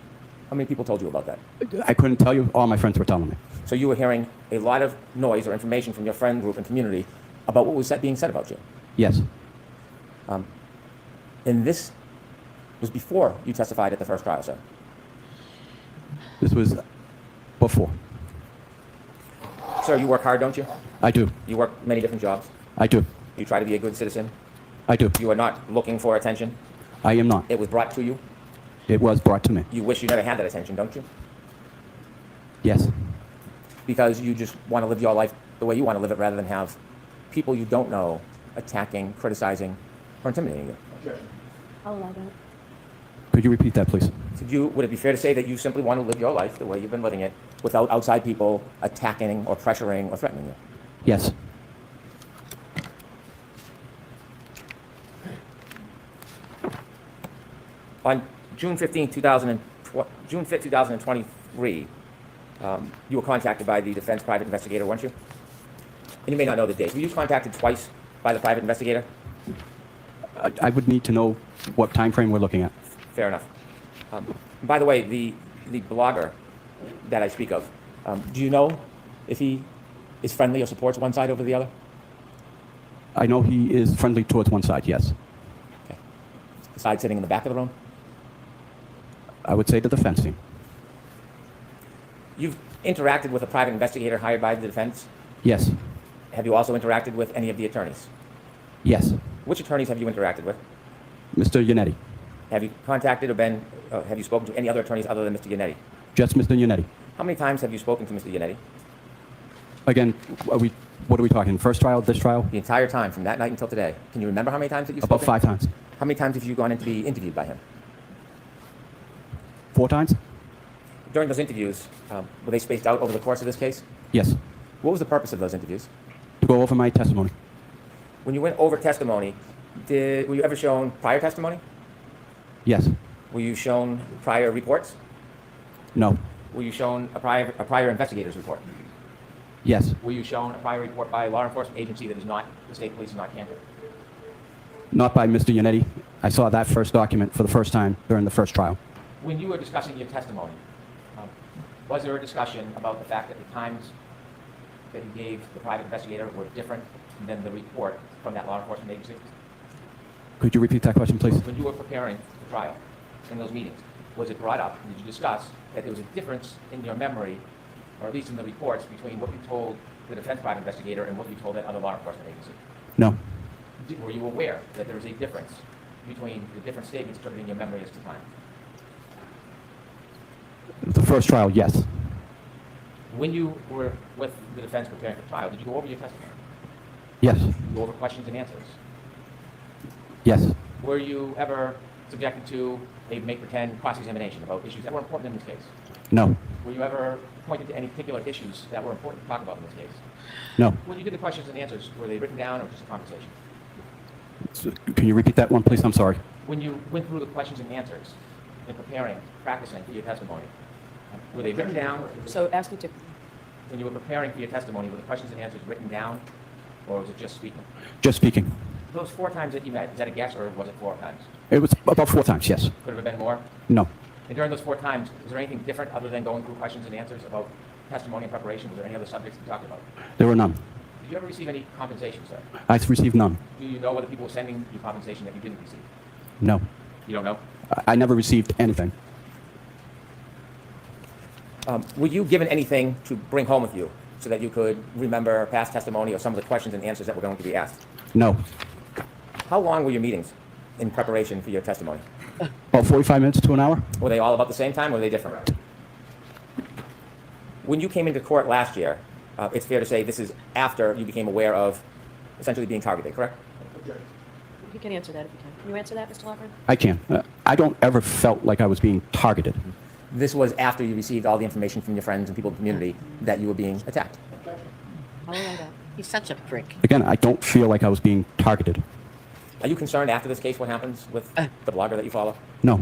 How many people told you about that? I couldn't tell you. All my friends were telling me. So you were hearing a lot of noise or information from your friend group and community about what was being said about you. Yes. And this was before you testified at the first trial, sir. This was before. Sir, you work hard, don't you? I do. You work many different jobs. I do. You try to be a good citizen. I do. You are not looking for attention. I am not. It was brought to you. It was brought to me. You wish you never had that attention, don't you? Yes. Because you just want to live your life the way you want to live it rather than have people you don't know attacking, criticizing, or intimidating you. Objection. I'll allow that. Could you repeat that, please? Would it be fair to say that you simply want to live your life the way you've been living it without outside people attacking or pressuring or threatening you? Yes. On June 15, 2023, you were contacted by the defense private investigator, weren't you? And you may not know the date. Were you contacted twice by the private investigator? I would need to know what time frame we're looking at. Fair enough. By the way, the blogger that I speak of, do you know if he is friendly or supports one side over the other? I know he is friendly towards one side, yes. Okay. The side sitting in the back of the room? I would say the defense team. You've interacted with a private investigator hired by the defense. Yes. Have you also interacted with any of the attorneys? Yes. Which attorneys have you interacted with? Mr. Yannetti. Have you contacted or have you spoken to any other attorneys other than Mr. Yannetti? Just Mr. Yannetti. How many times have you spoken to Mr. Yannetti? Again, what are we talking? First trial, this trial? The entire time, from that night until today. Can you remember how many times that you've About spoken? 5 times. How many times have you gone in to be interviewed by him? 4 times? During those interviews, were they spaced out over the course of this case? Yes. What was the purpose of those interviews? To go over my testimony. When you went over testimony, were you ever shown prior testimony? Yes. Were you shown prior reports? No. Were you shown a prior investigator's report? Yes. Were you shown a prior report by a law enforcement agency that is not the state police and not Canada? Not by Mr. Yannetti. I saw that first document for the first time during the first trial. When you were discussing your testimony, was there a discussion about the fact that the times that you gave the private investigator were different than the report from that law enforcement agency? Could you repeat that question, please? When you were preparing the trial in those meetings, was it brought up, did you discuss that there was a difference in your memory, or at least in the reports, between what you told the defense private investigator and what you told that other law enforcement agency? No. Were you aware that there was a difference between the different statements interpreted in your memory as to time? The first trial, yes. When you were with the defense preparing for trial, did you go over your testimony? Yes. Did you go over questions and answers? Yes. Were you ever subjected to a make-pretend cross-examination about issues that were important in this case? No. Were you ever pointed to any particular issues that were important to talk about in this case? No. When you did the questions and answers, were they written down or just a conversation? Can you repeat that one, please? I'm sorry. When you went through the questions and answers in preparing, practicing for your testimony, were they written down? So ask me to, When you were preparing for your testimony, were the questions and answers written down, or was it just speaking? Just speaking. Those 4 times that you met, is that a guess, or was it 4 times? It was about 4 times, yes. Could it have been more? No. And during those 4 times, was there anything different other than going through questions and answers about testimony and preparation? Was there any other subjects you talked about? There were none. Did you ever receive any compensation, sir? I received none. Do you know whether people were sending you compensation that you didn't receive? No. You don't know? I never received anything. Were you given anything to bring home with you so that you could remember past testimony or some of the questions and answers that were going to be asked? No. How long were your meetings in preparation for your testimony? About 45 minutes to an hour? Were they all about the same time, or were they different? When you came into court last year, it's fair to say this is after you became aware of essentially being targeted, correct? you can answer that if you can. Can you answer that, Mr. Laughran? I can. I don't ever felt like I was being targeted. This was after you received all the information from your friends and people in the community that you were being attacked. How long ago? He's such a prick. Again, I don't feel like I was being targeted. Are you concerned after this case what happens with the blogger that you follow? No.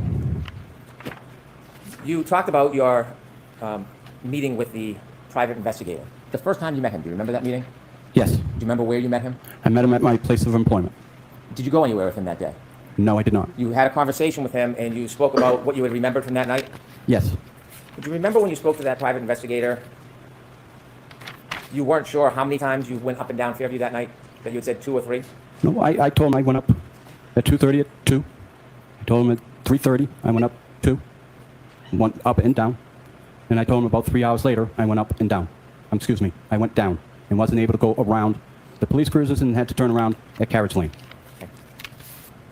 You talked about your meeting with the private investigator. The first time you met him, do you remember that meeting? Yes. Do you remember where you met him? I met him at my place of employment. Did you go anywhere with him that day? No, I did not. You had a conversation with him and you spoke about what you had remembered from that night? Yes. Do you remember when you spoke to that private investigator, you weren't sure how many times you went up and down Fairview that night? That you had said 2 or 3? No, I told him I went up at 2:30 at 2. I told him at 3:30 I went up 2. Went up and down. And I told him about 3 hours later I went up and down. Excuse me, I went down and wasn't able to go around the police cruisers and had to turn around at Carriage Lane.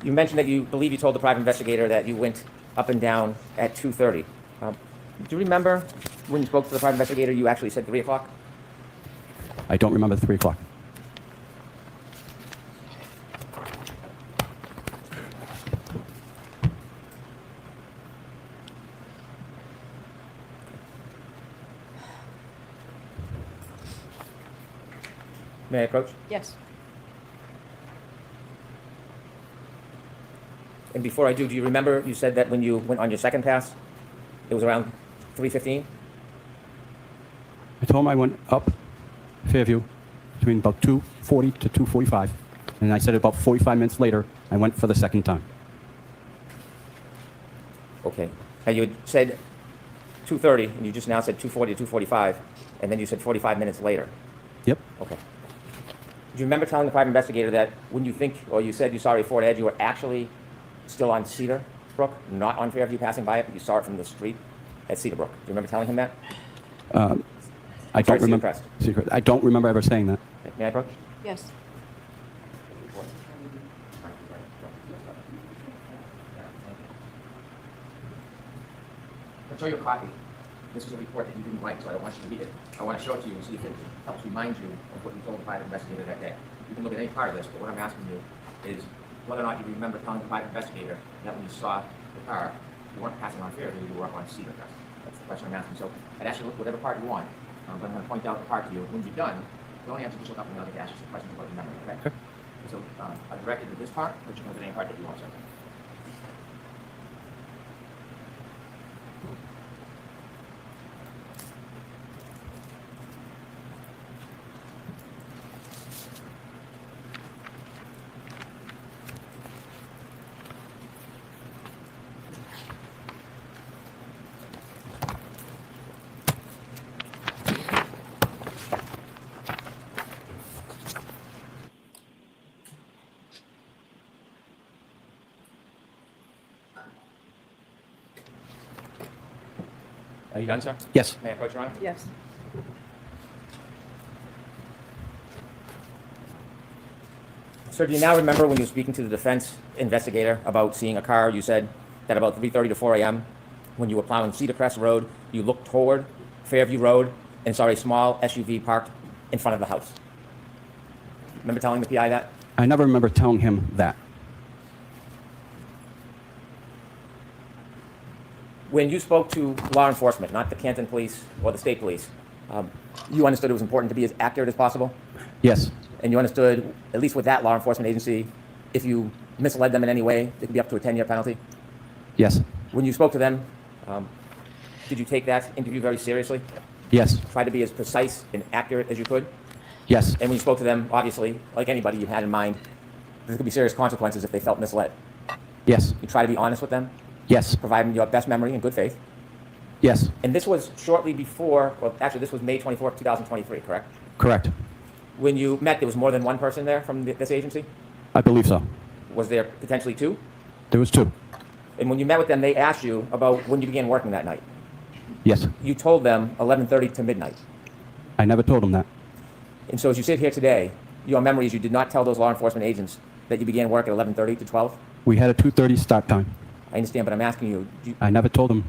You mentioned that you believe you told the private investigator that you went up and down at 2:30. Do you remember when you spoke to the private investigator you actually said 3 o'clock? I don't remember the 3 o'clock. May I approach? Yes. And before I do you remember you said that when you went on your second pass, it was around 3:15? I told him I went up Fairview between about 2:40 to 2:45, and I said about 45 minutes later, I went for the second time. Okay. And you had said 2:30, and you just now said 2:40 to 2:45, and then you said 45 minutes later. Yep. Okay. Do you remember telling the private investigator that when you think, or you said you saw a Ford Edge, you were actually still on Cedar Brook, not on Fairview passing by it, but you saw it from the street at Cedar Brook? Do you remember telling him that? I Sorry, don't remember. Cedar Secret. I don't remember ever saying that. Okay. May I approach? Yes. I'll show you a copy. This is a report that you didn't write, so I don't want you to read it. I want to show it to you and see if it helps remind you of what you told the private investigator that day. You can look at any part of this, but what I'm asking you is whether or not you remember telling the private investigator that when you saw the car, you weren't passing on Fairview, you were up on Cedar Crest. That's the question I'm asking. So I'd ask you to look whatever part you want, but I'm going to point out the part to you. When you're done, you only have to just look up and I'll get to ask you some questions about your memory, okay? So I've directed to this part, but you can look at any part that you want, sir. Are you done, sir? Yes. May I approach, Your Honor? Yes. Sir, do you now remember when you were speaking to the defense investigator about seeing a car? You said that about 3:30 to 4 a.m., when you were plowing Cedar Crest Road, you looked toward Fairview Road and saw a small SUV parked in front of the house. Remember telling the PI that? I never remember telling him that. When you spoke to law enforcement, not the Canton Police or the State Police, you understood it was important to be as accurate as possible? Yes. And you understood, at least with that law enforcement agency, if you misled them in any way, it could be up to a 10-year penalty? Yes. When you spoke to them, did you take that interview very seriously? Yes. Try to be as precise and accurate as you could? Yes. And when you spoke to them, obviously, like anybody you had in mind, there could be serious consequences if they felt misled. Yes. You try to be honest with them, Yes. provide them your best memory and good faith. Yes. And this was shortly before, well, actually, this was May 24th, 2023, correct? Correct. When you met, there was more than one person there from this agency? I believe so. Was there potentially two? There was two. And when you met with them, they asked you about when you began working that night. Yes. You told them 11:30 to midnight. I never told him that. And so as you sit here today, your memory is you did not tell those law enforcement agents that you began work at 11:30 to 12? We had a 2:30 start time. I understand, but I'm asking you, I never told him.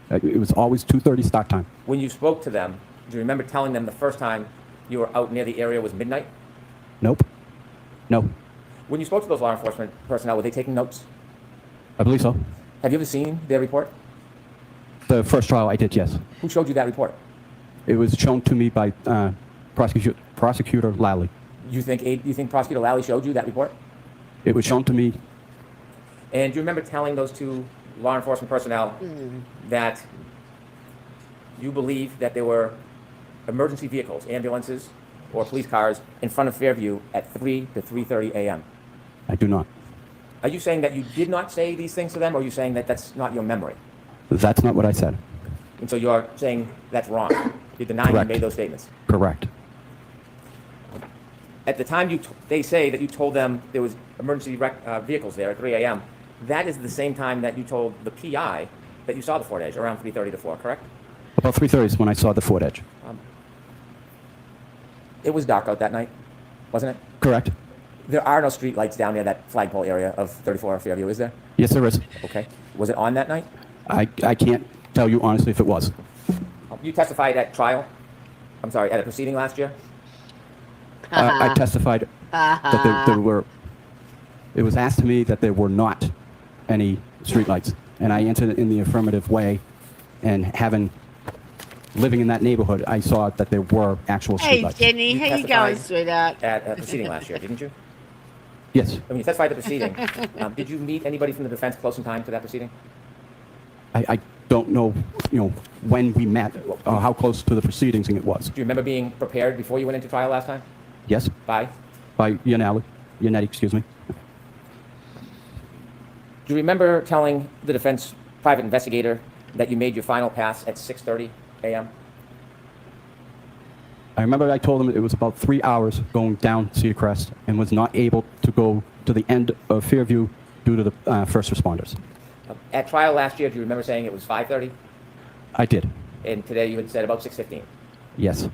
It was always 2:30 start time. when you spoke to them, do you remember telling them the first time you were out near the area was midnight? Nope. No. When you spoke to those law enforcement personnel, were they taking notes? I believe so. Have you ever seen their report? The first trial I did, yes. Who showed you that report? It was shown to me by Prosecutor Lally. You think Prosecutor Lally showed you that report? It was shown to me. And do you remember telling those two law enforcement personnel that you believe that there were emergency vehicles, ambulances, or police cars in front of Fairview at 3 to 3:30 a.m.? I do not. Are you saying that you did not say these things to them, or are you saying that that's not your memory? That's not what I said. And so you're saying that's wrong. You're denying Correct. you made those statements. Correct. At the time they say that you told them there was emergency vehicles there at 3 a.m., that is the same time that you told the PI that you saw the Ford Edge, around 3:30 to 4, correct? About 3:30 is when I saw the Ford Edge. It was dark out that night, wasn't it? Correct. There are no street lights down near that flagpole area of 34 Fairview, is there? Yes, there is. Okay. Was it on that night? I can't tell you honestly if it was. You testified at trial? I'm sorry, at a proceeding last year? I testified that there were. It was asked to me that there were not any streetlights, and I answered it in the affirmative way, and having living in that neighborhood, I saw that there were actual Hey, streetlights. Jenny, You how you testified going, sweetheart? At a proceeding last year, didn't you? Yes, When you testified at the proceeding, did you meet anybody from the defense close in time to that proceeding? I don't know, when we met or how close to the proceedings it was. Do you remember being prepared before you went into trial last time? Yes, By? by Yannetti, excuse me. Do you remember telling the defense private investigator that you made your final pass at 6:30 a.m.? I remember I told him it was about 3 hours going down Cedar Crest and was not able to go to the end of Fairview due to the first responders. At trial last year, do you remember saying it was 5:30? I did. And today you had said about 6:15. Yes,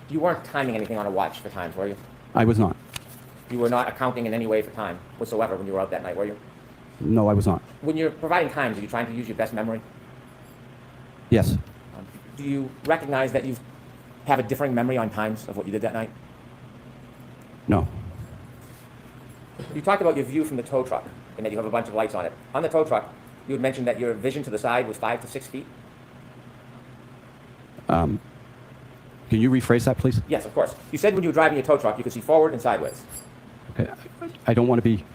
You weren't timing anything on a watch for times, were you? I was not. You were not accounting in any way for time whatsoever when you were out that night, were you? No, I was not. When you're providing times, are you trying to use your best memory? Yes, Do you recognize that you have a differing memory on times of what you did that night? no. You talked about your view from the tow truck and that you have a bunch of lights on it. On the tow truck, you had mentioned that your vision to the side was 5 to 6 feet. Can you rephrase that, please? Yes, of course. You said when you were driving your tow truck, you could see forward and sideways. Okay. I don't want to be.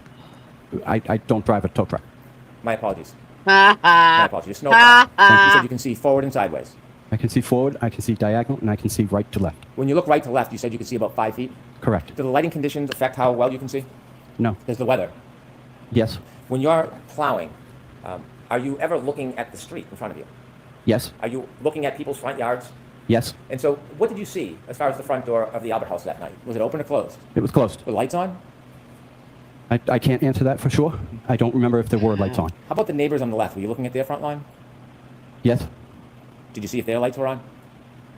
I don't drive a tow truck. My apologies. My apologies. Snow plow. You said you can see forward and sideways. I can see forward, I can see diagonal, and I can see right to left. When you look right to left, you said you could see about 5 feet. Correct. Do the lighting conditions affect how well you can see? No. Does the weather? Yes. When you're plowing, are you ever looking at the street in front of you? Yes. Are you looking at people's front yards? Yes. And so, what did you see as far as the front door of the Albert House that night? Was it open or closed? It was closed. Were lights on? I can't answer that for sure. I don't remember if there were lights on. How about the neighbors on the left? Were you looking at their front line? Yes. Did you see if their lights were on?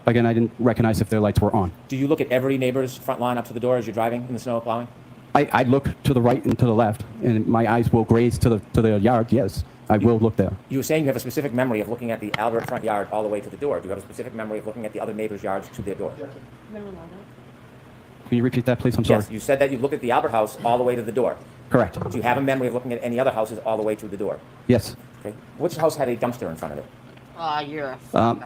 Again, I didn't recognize if their lights were on. Do you look at every neighbor's front lawn up to the door as you're driving in the snow plowing? I look to the right and to the left, and my eyes will graze to the yard. Yes, I will look there. You were saying you have a specific memory of looking at the Albert front yard all the way to the door. Do you have a specific memory of looking at the other neighbors' yards to their door? Can you repeat that, please? I'm sorry. Yes, you said that you looked at the Albert house all the way to the door. Correct. Do you have a memory of looking at any other houses all the way to the door? Yes. Okay. Which house had a dumpster in front of it? Oh, you're a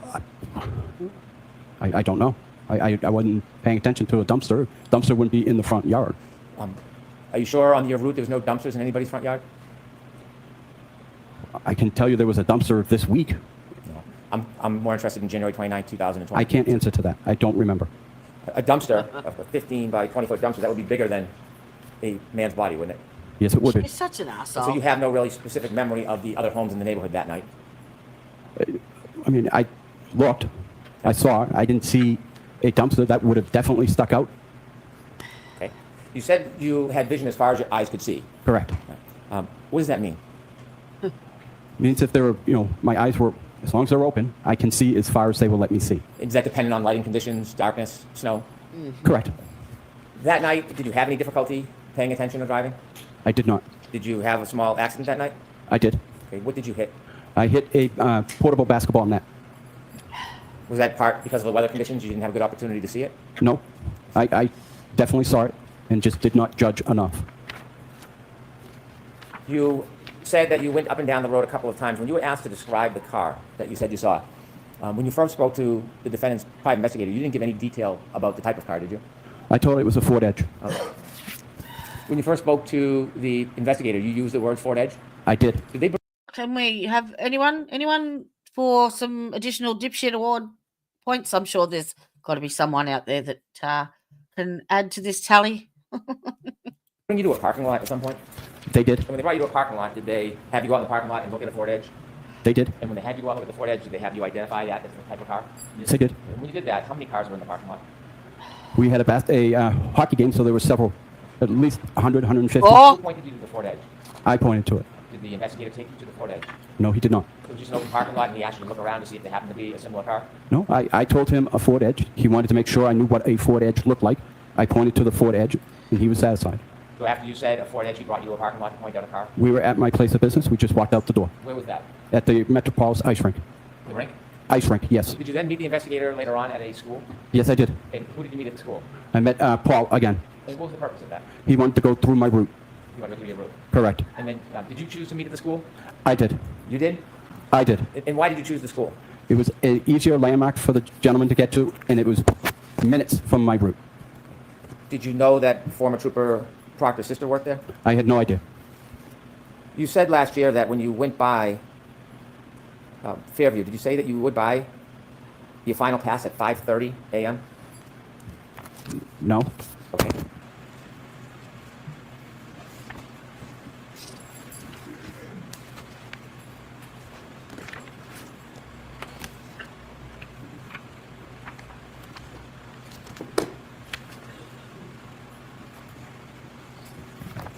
I don't know. I wasn't paying attention to a dumpster. Dumpster wouldn't be in the front yard. Are you sure on your route there's no dumpsters in anybody's front yard? I can tell you there was a dumpster this week. I'm more interested in January 29, 2020. I can't answer to that. I don't remember. A dumpster, a 15 by 20 foot dumpster, that would be bigger than a man's body, wouldn't it? Yes, it would You're be. such an asshole. So you have no really specific memory of the other homes in the neighborhood that night? I mean, I looked. I saw. I didn't see a dumpster that would have definitely stuck out. Okay. You said you had vision as far as your eyes could see. Correct. What does that mean? Means if there were, my eyes were, as long as they're open, I can see as far as they will let me see. Is that dependent on lighting conditions, darkness, snow? Correct. That night, did you have any difficulty paying attention or driving? I did not. Did you have a small accident that night? I did. Okay. What did you hit? I hit a portable basketball net. Was that part because of the weather conditions? You didn't have a good opportunity to see it? No, I definitely saw it and just did not judge enough. You said that you went up and down the road a couple of times. When you were asked to describe the car that you said you saw, when you first spoke to the defendant's private investigator, you didn't give any detail about the type of car, did you? I told her it was a Ford Edge. When you first spoke to the investigator, you used the word Ford Edge? I did. Did they Can we have anyone for some additional dipshit award points? I'm sure there's got to be someone out there that can add to this tally. bring you to a parking lot at some point? They did. And when they brought you to a parking lot, did they have you go out in the parking lot and look at a Ford Edge? They did. And when they had you go out and look at the Ford Edge, did they have you identify that as the type of car? They did. And when you did that, how many cars were in the parking lot? We had a hockey game, so there were several, at least 100, 150. Oh, Who pointed you to the Ford Edge? I pointed to it. Did the investigator take you to the Ford Edge? No, he did not. So it was just an open parking lot and he asked you to look around to see if there happened to be a similar car? No, I told him a Ford Edge. He wanted to make sure I knew what a Ford Edge looked like. I pointed to the Ford Edge, and he was satisfied. So after you said a Ford Edge, he brought you to a parking lot to point out a car? We were at my place of business. We just walked out the door. Where was that? At the Metropolis ice rink. The rink? Ice rink, yes. Did you then meet the investigator later on at a school? Yes, I did. And who did you meet at the school? I met Paul again. And what was the purpose of that? He wanted to go through my route. You want to go through your route? Correct. And then did you choose to meet at the school? I did. You did? I did. And why did you choose the school? It was an easier landmark for the gentleman to get to, and it was minutes from my route. Did you know that former Trooper Proctor's sister worked there? I had no idea. You said last year that when you went by Fairview, did you say that you would buy your final pass at 5:30 a.m.? No. Okay.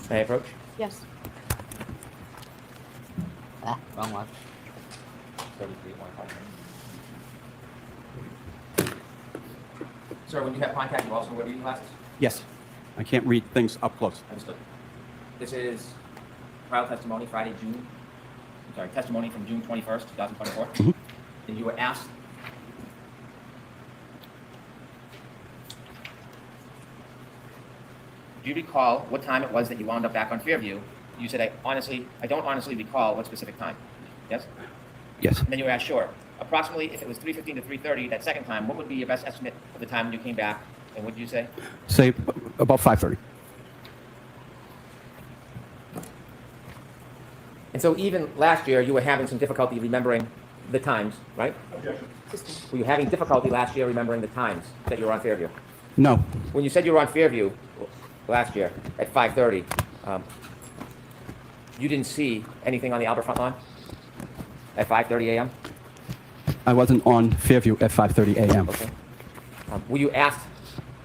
May I approach? Yes. Ah, wrong one. 33.5. Sir, when you have contact, you also wear reading glasses? Yes. I can't read things up close. Understood. This is trial testimony, testimony from June 21st, 2024. Mhm. And you were asked, do you recall what time it was that you wound up back on Fairview? You said, I don't honestly recall what specific time. Yes? Yes. And then you were asked, sure. Approximately, if it was 3:15 to 3:30, that second time, what would be your best estimate of the time when you came back? And what did you say? Say about 5:30. And so even last year, you were having some difficulty remembering the times, right? Objection. Were you having difficulty last year remembering the times that you were on Fairview? No. When you said you were on Fairview last year at 5:30, you didn't see anything on the Albert front lawn at 5:30 a.m.? I wasn't on Fairview at 5:30 a.m. Okay. Were you asked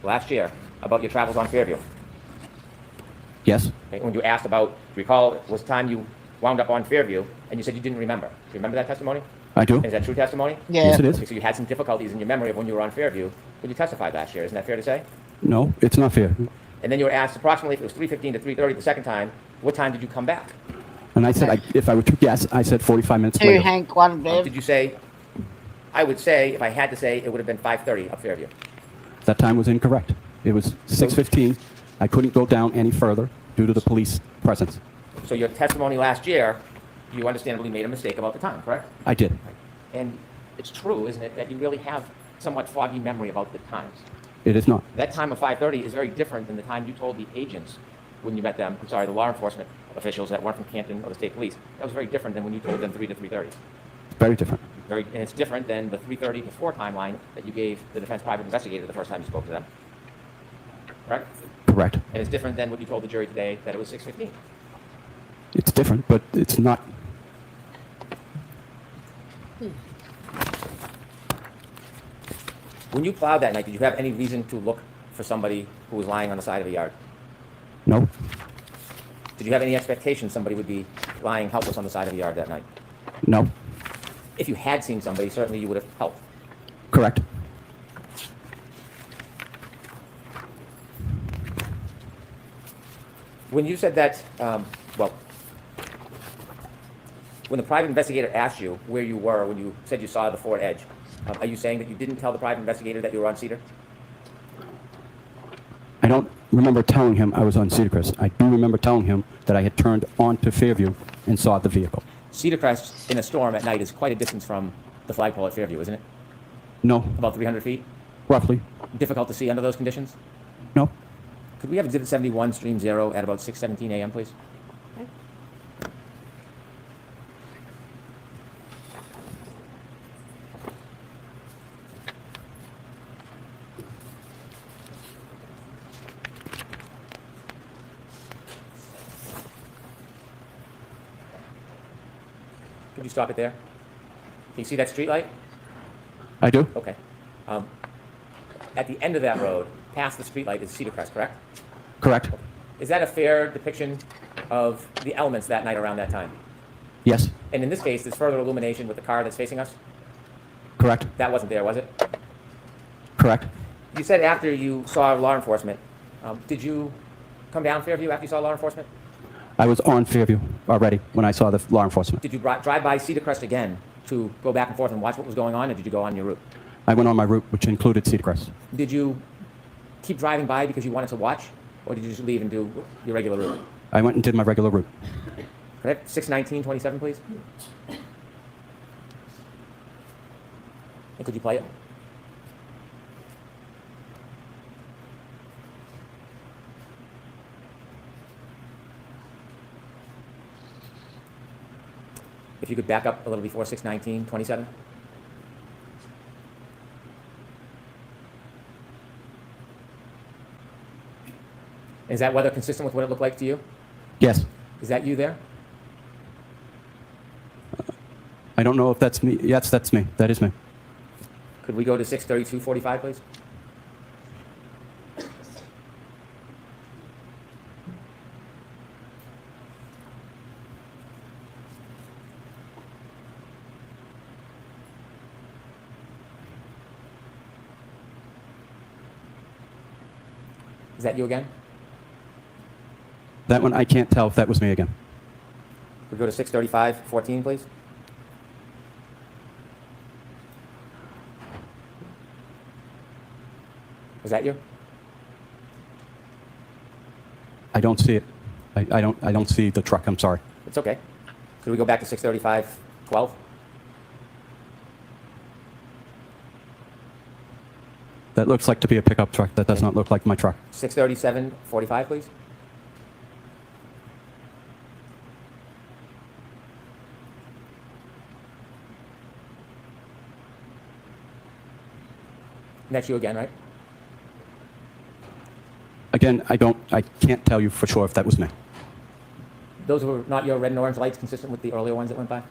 last year about your travels on Fairview? Yes. Okay. When you asked about, recall, it was time you wound up on Fairview, and you said you didn't remember. Do you remember that testimony? I do. Is that true testimony? Yeah. Yes, it Okay, is. so you had some difficulties in your memory of when you were on Fairview when you testified last year. Isn't that fair to say? No, it's not fair. And then you were asked approximately if it was 3:15 to 3:30 the second time, what time did you come back? And I said, if I were to guess, I said 45 minutes Two, later. Hank, one, Did Viv. you say, I would say, if I had to say, it would have been 5:30 up Fairview? That time was incorrect. It was 6:15. I couldn't go down any further due to the police presence. So your testimony last year, you understandably made a mistake about the time, correct? I did. And it's true, isn't it, that you really have somewhat foggy memory about the times. It is not. That time of 5:30 is very different than the time you told the agents when you met them, the law enforcement officials that weren't from Canton or the state police. That was very different than when you told them 3 to 3:30. Very different. And it's different than the 3:30 to 4 timeline that you gave the defense private investigator the first time you spoke to them. Correct? Correct. And it's different than what you told the jury today, that it was 6:15. It's different, but it's not. When you plowed that night, did you have any reason to look for somebody who was lying on the side of the yard? No. Did you have any expectation somebody would be lying helpless on the side of the yard that night? No. If you had seen somebody, certainly you would have helped. Correct. When you said that, when the private investigator asked you where you were when you said you saw the Ford Edge, are you saying that you didn't tell the private investigator that you were on Cedar? I don't remember telling him I was on Cedar Crest. I do remember telling him that I had turned onto Fairview and saw the vehicle. Cedar Crest in a storm at night is quite a distance from the flagpole at Fairview, isn't it? No. About 300 feet? Roughly. Difficult to see under those conditions? No. Could we have Exhibit 71, Stream 0, at about 6:17 a.m., please? Could you stop it there? Can you see that street light? I do. Okay. At the end of that road, past the streetlight, is Cedar Crest, correct? Correct. Is that a fair depiction of the elements that night around that time? Yes. And in this case, there's further illumination with the car that's facing us? Correct. That wasn't there, was it? Correct. You said after you saw law enforcement, did you come down Fairview after you saw law enforcement? I was on Fairview already when I saw the law enforcement. Did you drive by Cedar Crest again to go back and forth and watch what was going on, or did you go on your route? I went on my route, which included Cedar Crest. Did you keep driving by because you wanted to watch, or did you just leave and do your regular route? I went and did my regular route. Correct? 6:19:27, please. And could you play it? If you could back up a little before 6:19:27. Is that weather consistent with what it looked like to you? Yes. Is that you there? I don't know if that's me. Yes, that's me. That is me. Could we go to 6:32:45, please? Is that you again? That one, I can't tell if that was me again. Could we go to 6:35:14, please? Is that you? I don't see it. I don't see the truck. I'm sorry. It's okay. Could we go back to 6:35:12? That looks like to be a pickup truck. That does not look like my truck. 6:37:45, please? And that's you again, right? Again, I can't tell you for sure if that was me. Those were not your red and orange lights consistent with the earlier ones that went by?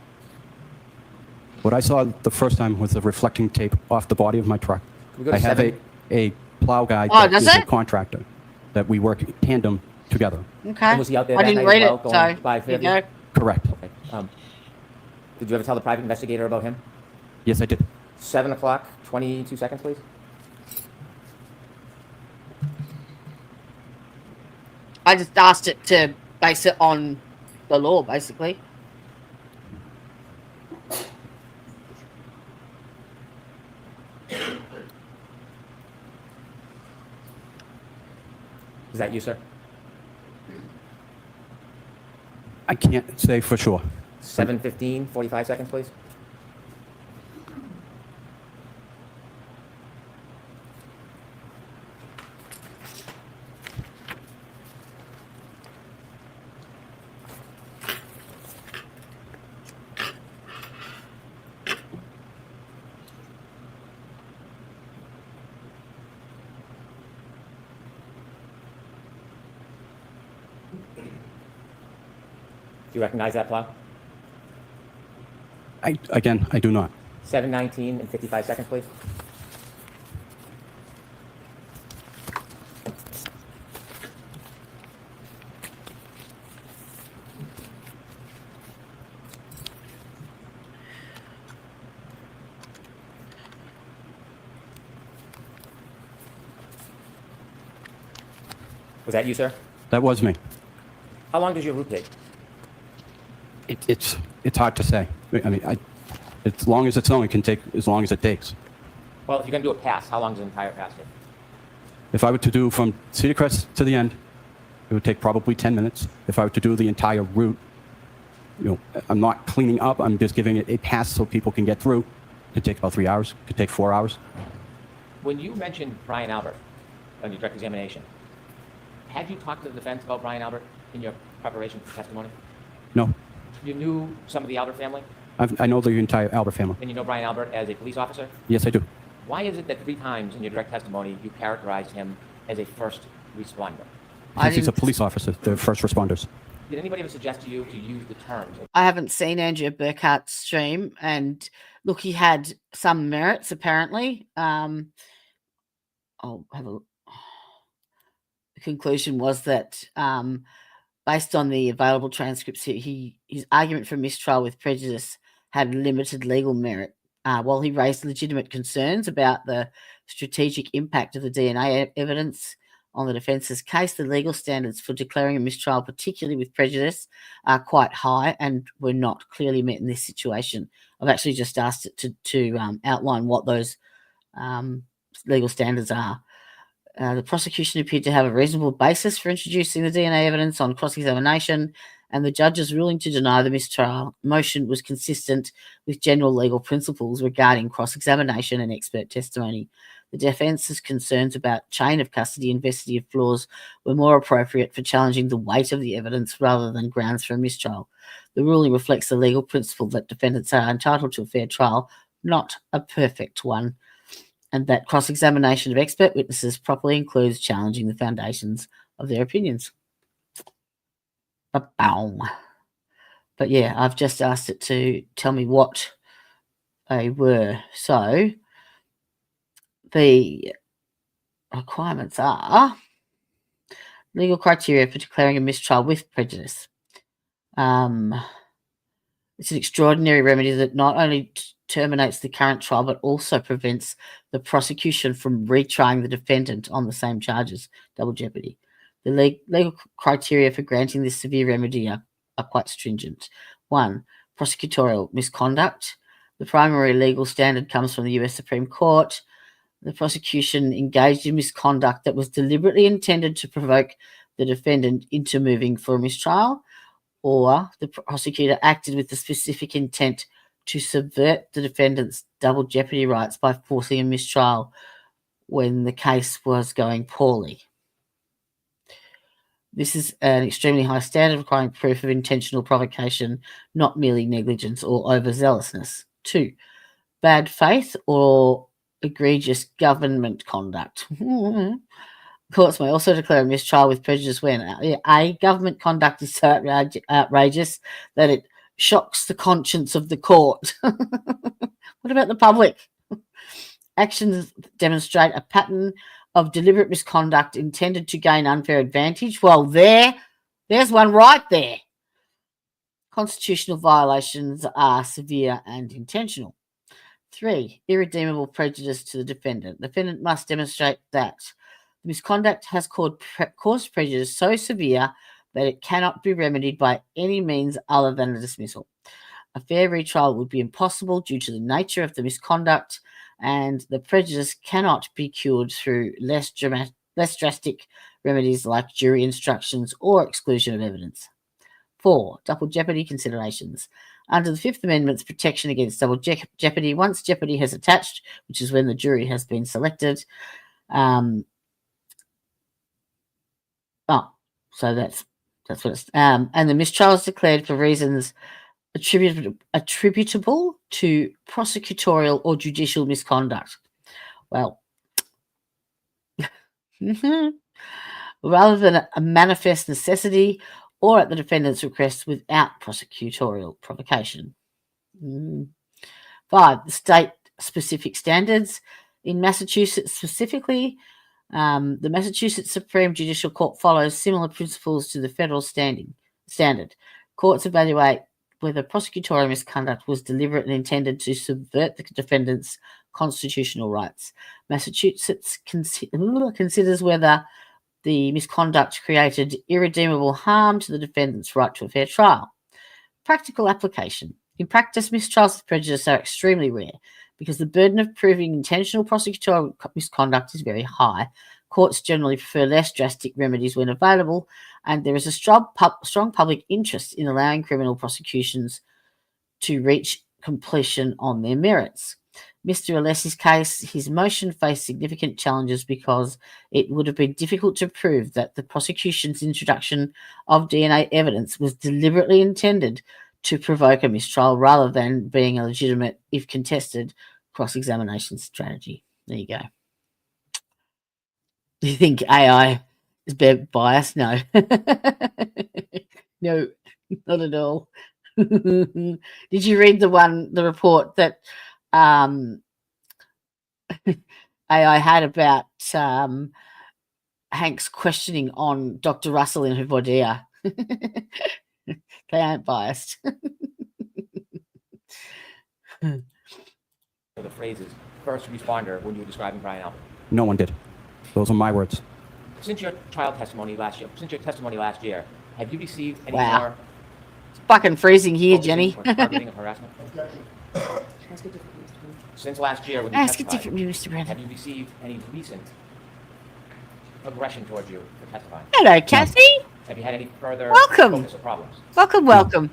What I saw the first time was the reflecting tape off the body of my truck. Can we go to I have 7? a plow guy Oh, that does is a it? contractor that we work tandem together. Okay. And was he out there I that didn't night as read well, it, going so by there you Fairview? go. Correct. Okay. Did you ever tell the private investigator about him? Yes, I did. 7:22, please. I just asked it to base it on the law, basically. Is that you, sir? I can't say for sure. 7:15:45, please. Do you recognize that plow? Again, I do not. 7:19:55, please. Was that you, sir? That was me. How long does your route take? It's hard to say. I mean, as long as it's snowing, it can take as long as it takes. Well, if you're going to do a pass, how long does an entire pass take? If I were to do from Cedar Crest to the end, it would take probably 10 minutes. If I were to do the entire route, I'm not cleaning up. I'm just giving it a pass so people can get through. It could take about 3 hours. It could take 4 hours. When you mentioned Brian Albert on your direct examination, had you talked to the defense about Brian Albert in your preparation for testimony? No, You knew some of the Albert family, I know the entire Albert family. and you know Brian Albert as a police officer? Yes, I do. Why is it that 3 times in your direct testimony you characterized him as a first responder? Because he's a didn't- police officer. They're first responders. Did anybody ever suggest to you to use the terms? I haven't seen Andrea Burkhart's stream, and look, he had some merits apparently. I'll have a. The conclusion was that, based on the available transcripts, his argument for mistrial with prejudice had limited legal merit. While he raised legitimate concerns about the strategic impact of the DNA evidence on the defence's case, the legal standards for declaring a mistrial, particularly with prejudice, are quite high and were not clearly met in this situation. I've actually just asked it to outline what those legal standards are. The prosecution appeared to have a reasonable basis for introducing the DNA evidence on cross-examination, and the judge's ruling to deny the mistrial motion was consistent with general legal principles regarding cross-examination and expert testimony. The defence's concerns about chain of custody investigative flaws were more appropriate for challenging the weight of the evidence rather than grounds for a mistrial. The ruling reflects the legal principle that defendants are entitled to a fair trial, not a perfect one, and that cross-examination of expert witnesses properly includes challenging the foundations of their opinions. Ba-bow. But yeah, I've just asked it to tell me what they were. So the requirements are legal criteria for declaring a mistrial with prejudice. It's an extraordinary remedy that not only terminates the current trial but also prevents the prosecution from retrying the defendant on the same charges, double jeopardy. The legal criteria for granting this severe remedy are quite stringent. 1. Prosecutorial misconduct. The primary legal standard comes from the US Supreme Court. The prosecution engaged in misconduct that was deliberately intended to provoke the defendant into moving for a mistrial, or the prosecutor acted with the specific intent to subvert the defendant's double jeopardy rights by forcing a mistrial when the case was going poorly. This is an extremely high standard requiring proof of intentional provocation, not merely negligence or overzealousness. 2. Bad faith or egregious government conduct. Courts may also declare a mistrial with prejudice when A. Government conduct is so outrageous that it shocks the conscience of the court. What about the public? Actions demonstrate a pattern of deliberate misconduct intended to gain unfair advantage. Well, there's one right there. Constitutional violations are severe and intentional. 3. Irredeemable prejudice to the defendant. The defendant must demonstrate that the misconduct has caused prejudice so severe that it cannot be remedied by any means other than a dismissal. A fair retrial would be impossible due to the nature of the misconduct, and the prejudice cannot be cured through less drastic remedies like jury instructions or exclusion of evidence. 4. Double jeopardy considerations. Under the Fifth Amendment's protection against double jeopardy, once jeopardy has attached, which is when the jury has been selected, so that's what it's, and the mistrial is declared for reasons attributable to prosecutorial or judicial misconduct. Well, rather than a manifest necessity or at the defendant's request without prosecutorial provocation. 5. The state-specific standards. In Massachusetts specifically, the Massachusetts Supreme Judicial Court follows similar principles to the federal standard. Courts evaluate whether prosecutorial misconduct was deliberate and intended to subvert the defendant's constitutional rights. Massachusetts considers whether the misconduct created irredeemable harm to the defendant's right to a fair trial. Practical application. In practice, mistrials with prejudice are extremely rare because the burden of proving intentional prosecutorial misconduct is very high. Courts generally prefer less drastic remedies when available, and there is a strong public interest in allowing criminal prosecutions to reach completion on their merits. Mr. Alessi's case, his motion faced significant challenges because it would have been difficult to prove that the prosecution's introduction of DNA evidence was deliberately intended to provoke a mistrial rather than being a legitimate, if contested, cross-examination strategy. There you go. Do you think AI is biased? No. No, not at all. Did you read the report that AI had about Hank's questioning on Dr. Russell in her voir dire? They aren't biased. The phrases first responder when you were describing Brian Albert. No one did. Those are my words. Since your trial testimony last year, have you received any Wow. more It's fucking freezing here, focusing Jenny. or targeting of harassment? Ask it differently, Mr. Brown. Since last year when you Ask it testified, differently, Mr. have Brandon. you received any recent aggression towards you for testifying? Hello, Kathy. Have you had any further Welcome. focus or problems? Welcome, welcome.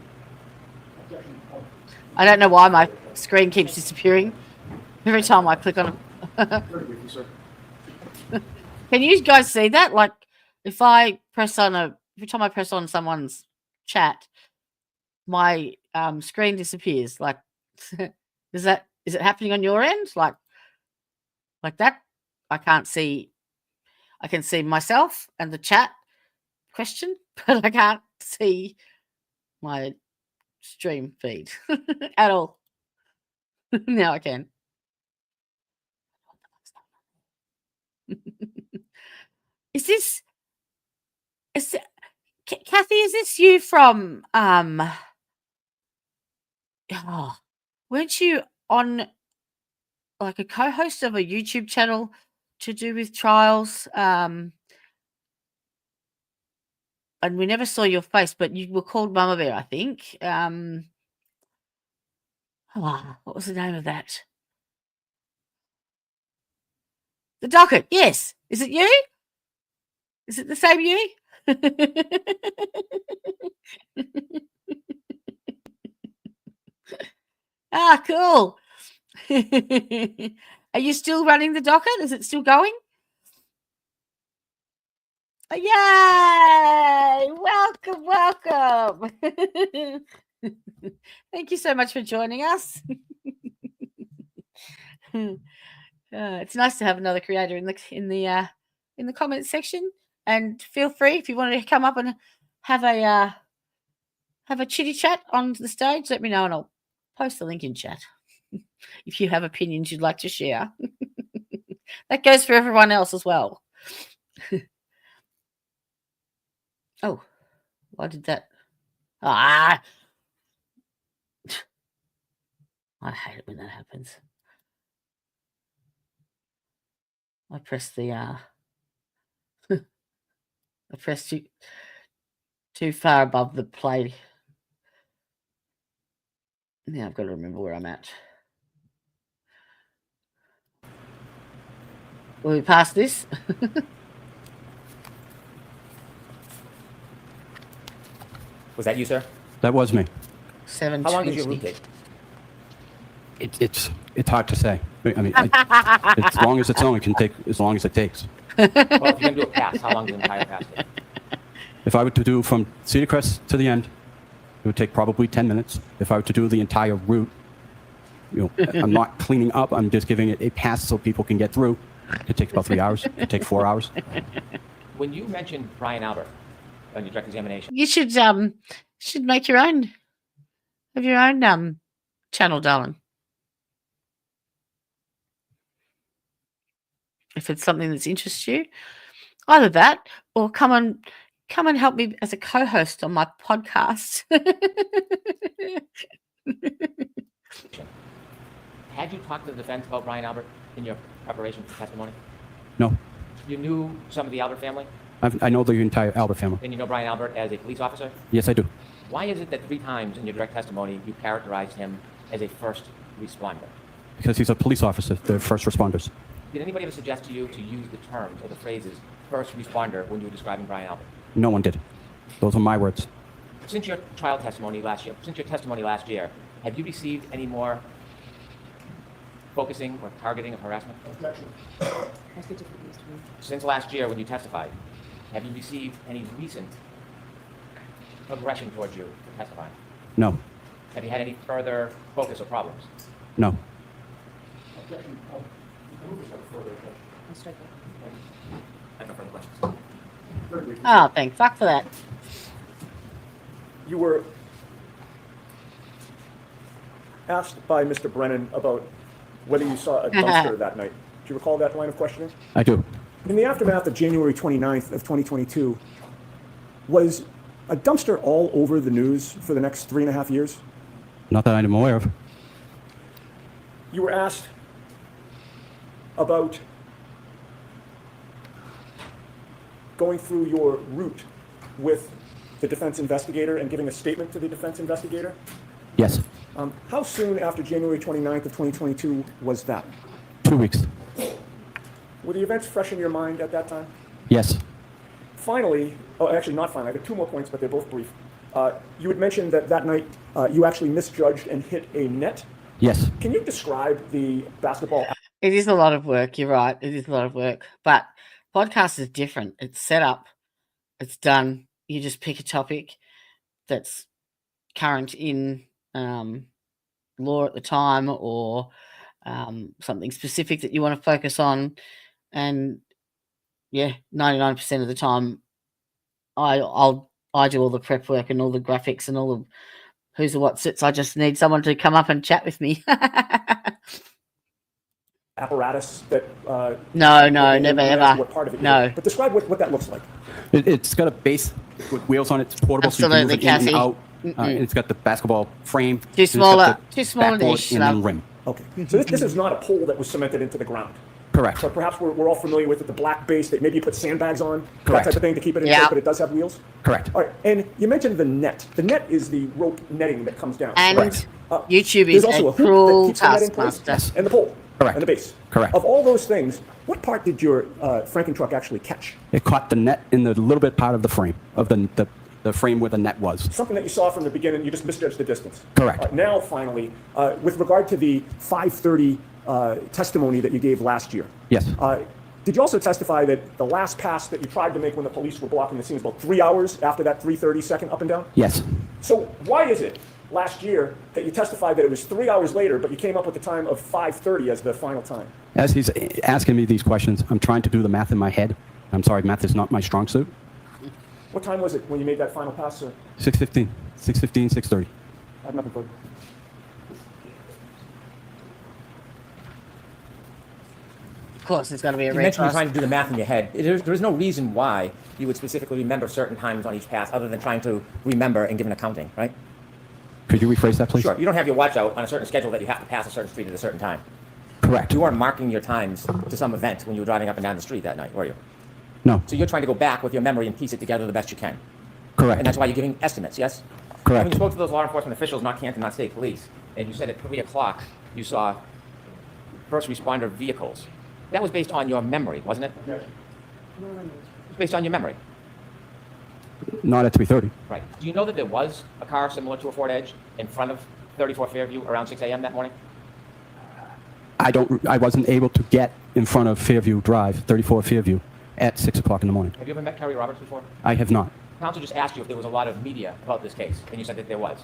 I don't know why my screen keeps disappearing every time I click on it. Can you guys see that? Like, if I press on every time I press on someone's chat, my screen disappears. Like, is it happening on your end? Like that? I can't see. I can see myself and the chat question, but I can't see my stream feed at all. Now I can. Is this Kathy? Is this you from oh, weren't you on like a co-host of a YouTube channel to do with trials? And we never saw your face, but you were called Mama Bear, I think. What was the name of that? The Docket, yes. Is it you? Is it the same you? Ah, cool. Are you still running the docket? Is it still going? Yay! Welcome, welcome. Thank you so much for joining us. It's nice to have another creator in the comments section, and feel free if you want to come up and have a chitty chat on the stage. Let me know, and I'll post the link in chat if you have opinions you'd like to share. That goes for everyone else as well. Oh, why did that? I hate it when that happens. I pressed the I pressed too far above the play. Now I've got to remember where I'm at. Will we pass this? Was that you, sir? That was me. 7:20. How long did your route take? It's hard to say. I mean, as long as it's on, it can take as long as it takes. Well, if you're going to do a pass, how long does the entire pass take? If I were to do from Cedar Crest to the end, it would take probably 10 minutes. If I were to do the entire route, I'm not cleaning up. I'm just giving it a pass so people can get through. It takes about 3 hours. It could take 4 hours. When you mentioned Brian Albert on your direct examination, You should make your own. Have your own channel, darling. If it's something that interests you, either that or come and help me as a co-host on my podcast. had you talked to the defense about Brian Albert in your preparation for testimony? No, You knew some of the Albert family, I know the entire Albert family. and you know Brian Albert as a police officer? Yes, I do. Why is it that 3 times in your direct testimony you characterized him as a first responder? Because he's a police officer. They're first responders. Did anybody ever suggest to you to use the terms or the phrases first responder when you were describing Brian Albert? No one did. Those are my words. Since your trial testimony last year, have you received any more focusing or targeting of harassment? Since last year when you testified, have you received any recent aggression towards you for testifying? No, Have you had any further focus or problems? no. I have no further questions. Oh, thank fuck for that. You were asked by Mr. Brennan about whether you saw a dumpster that night. Do you recall that line of questioning? I do. In the aftermath of January 29th of 2022, was a dumpster all over the news for the next 3.5 years? Not that I'm aware of. You were asked about going through your route with the defense investigator and giving a statement to the defense investigator. Yes. How soon after January 29th of 2022 was that? 2 weeks. Were the events fresh in your mind at that time? Yes. finally, oh, actually not finally, I got 2 more points, but they're both brief. You had mentioned that that night you actually misjudged and hit a net. Yes. Can you describe the basketball? It is a lot of work. You're right. It is a lot of work. But podcast is different. It's set up. It's done. You just pick a topic that's current in law at the time, or something specific that you want to focus on. And yeah, 99% of the time, I do all the prep work and all the graphics and all the who's the what sits. I just need someone to come up and chat with me. Apparatus that No, that never you ever. what part of it you No. did. But describe what that looks like. It's got a base with wheels on it. It's portable, so you can move Absolutely, it in and Cassie. out. It's got the basketball frame. Too It's got the smaller backboard dish, and then love. rim. Okay. So this is not a pole that was cemented into the ground. Correct. So perhaps we're all familiar with it, the black base that maybe you put sandbags on, Correct. that type of thing to keep it in Yeah. shape, but it does have wheels? Correct. All right, and you mentioned the net. The net is the rope netting that comes down. And correct? YouTube There's is also a a hoop that cruel keeps the net in place, taskmaster. and the pole, Correct. and the base. Correct. Of all those things, what part did your Franken truck actually catch? It caught the net in the little bit part of the frame, of the frame where the net was. Something that you saw from the beginning, you just misjudged the distance. Correct. All right, now, finally, with regard to the 5:30 testimony that you gave last year. Yes. Did you also testify that the last pass that you tried to make when the police were blocking the scene was about 3 hours after that 3:30 second up and down? Yes. So why is it last year that you testified that it was 3 hours later, but you came up with the time of 5:30 as the final time? As he's asking me these questions, I'm trying to do the math in my head. I'm sorry, math is not my strong suit. What time was it when you made that final pass, sir? 6:15, 6:15, 6:30. I have nothing further. Of course, there's got to be a You mentioned you're retest. trying to do the math in your head. There's no reason why you would specifically remember certain times on each pass other than trying to remember and give an accounting, right? Could you rephrase that, please? Sure. You don't have your watch out on a certain schedule that you have to pass a certain street at a certain time. Correct. You weren't marking your times to some event when you were driving up and down the street that night, were you? No. So you're trying to go back with your memory and piece it together the best you can. Correct. And that's why you're giving estimates, yes? Correct. When you spoke to those law enforcement officials, not Canton, not state police, and you said at 3 o'clock you saw first responder vehicles, that was based on your memory, wasn't it? Yes. It was based on your memory. Not at 3:30. Right. Do you know that there was a car similar to a Ford Edge in front of 34 Fairview around 6 a.m. that morning? I wasn't able to get in front of Fairview Drive, 34 Fairview, at 6 o'clock in the morning. Have you ever met Kerry Roberts before? I have not. Counsel just asked you if there was a lot of media about this case, and you said that there was.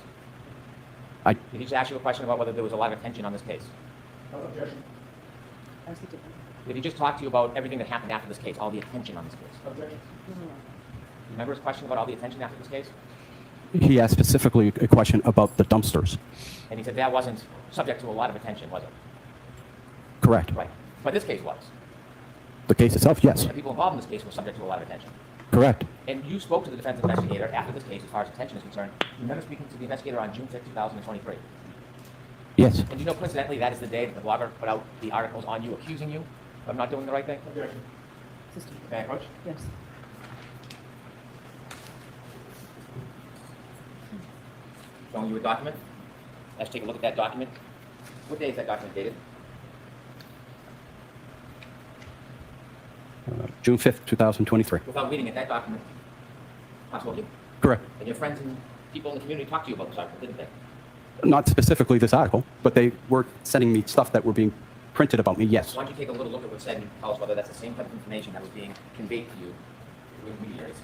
I Did he just ask you a question about whether there was a lot of attention on this case? Objection. Did he just talk to you about everything that happened after this case, all the attention on this case? Objection. Remember his question about all the attention after this case? He asked specifically a question about the dumpsters. And he said that wasn't subject to a lot of attention, was it? Correct. Right. But this case was. The case itself, yes. The people involved in this case were subject to a lot of attention. Correct. And you spoke to the defense investigator after this case as far as attention is concerned. You remember speaking to the investigator on June 5th, 2023. Yes. And you know, coincidentally, that is the day that the blogger put out the articles on you, accusing you of not doing the right thing? Objection. May I approach? Yes. Showing you a document. Let's take a look at that document. What day is that document dated? June 5th, 2023. Without reading it, that document talks about you. Correct. And your friends and people in the community talked to you about this article, didn't they? Not specifically this article, but they were sending me stuff that were being printed about me, yes. Why don't you take a little look at what's said and tell us whether that's the same type of information that was being conveyed to you through intermediaries.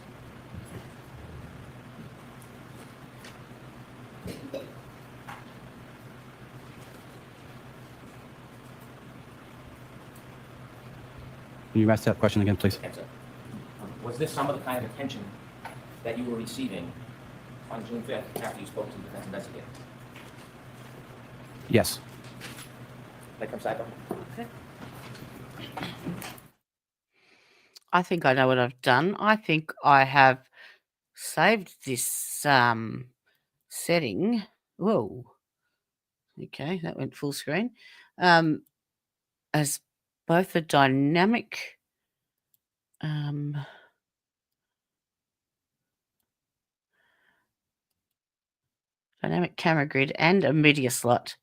Can you ask that question again, please? Answer. Was this some of the kind of attention that you were receiving on June 5th after you spoke to the defense investigator? Yes. Like from side door? I think I know what I've done. I think I have saved this setting. Whoa. Okay, that went full screen. As both a dynamic dynamic camera grid and a media slot.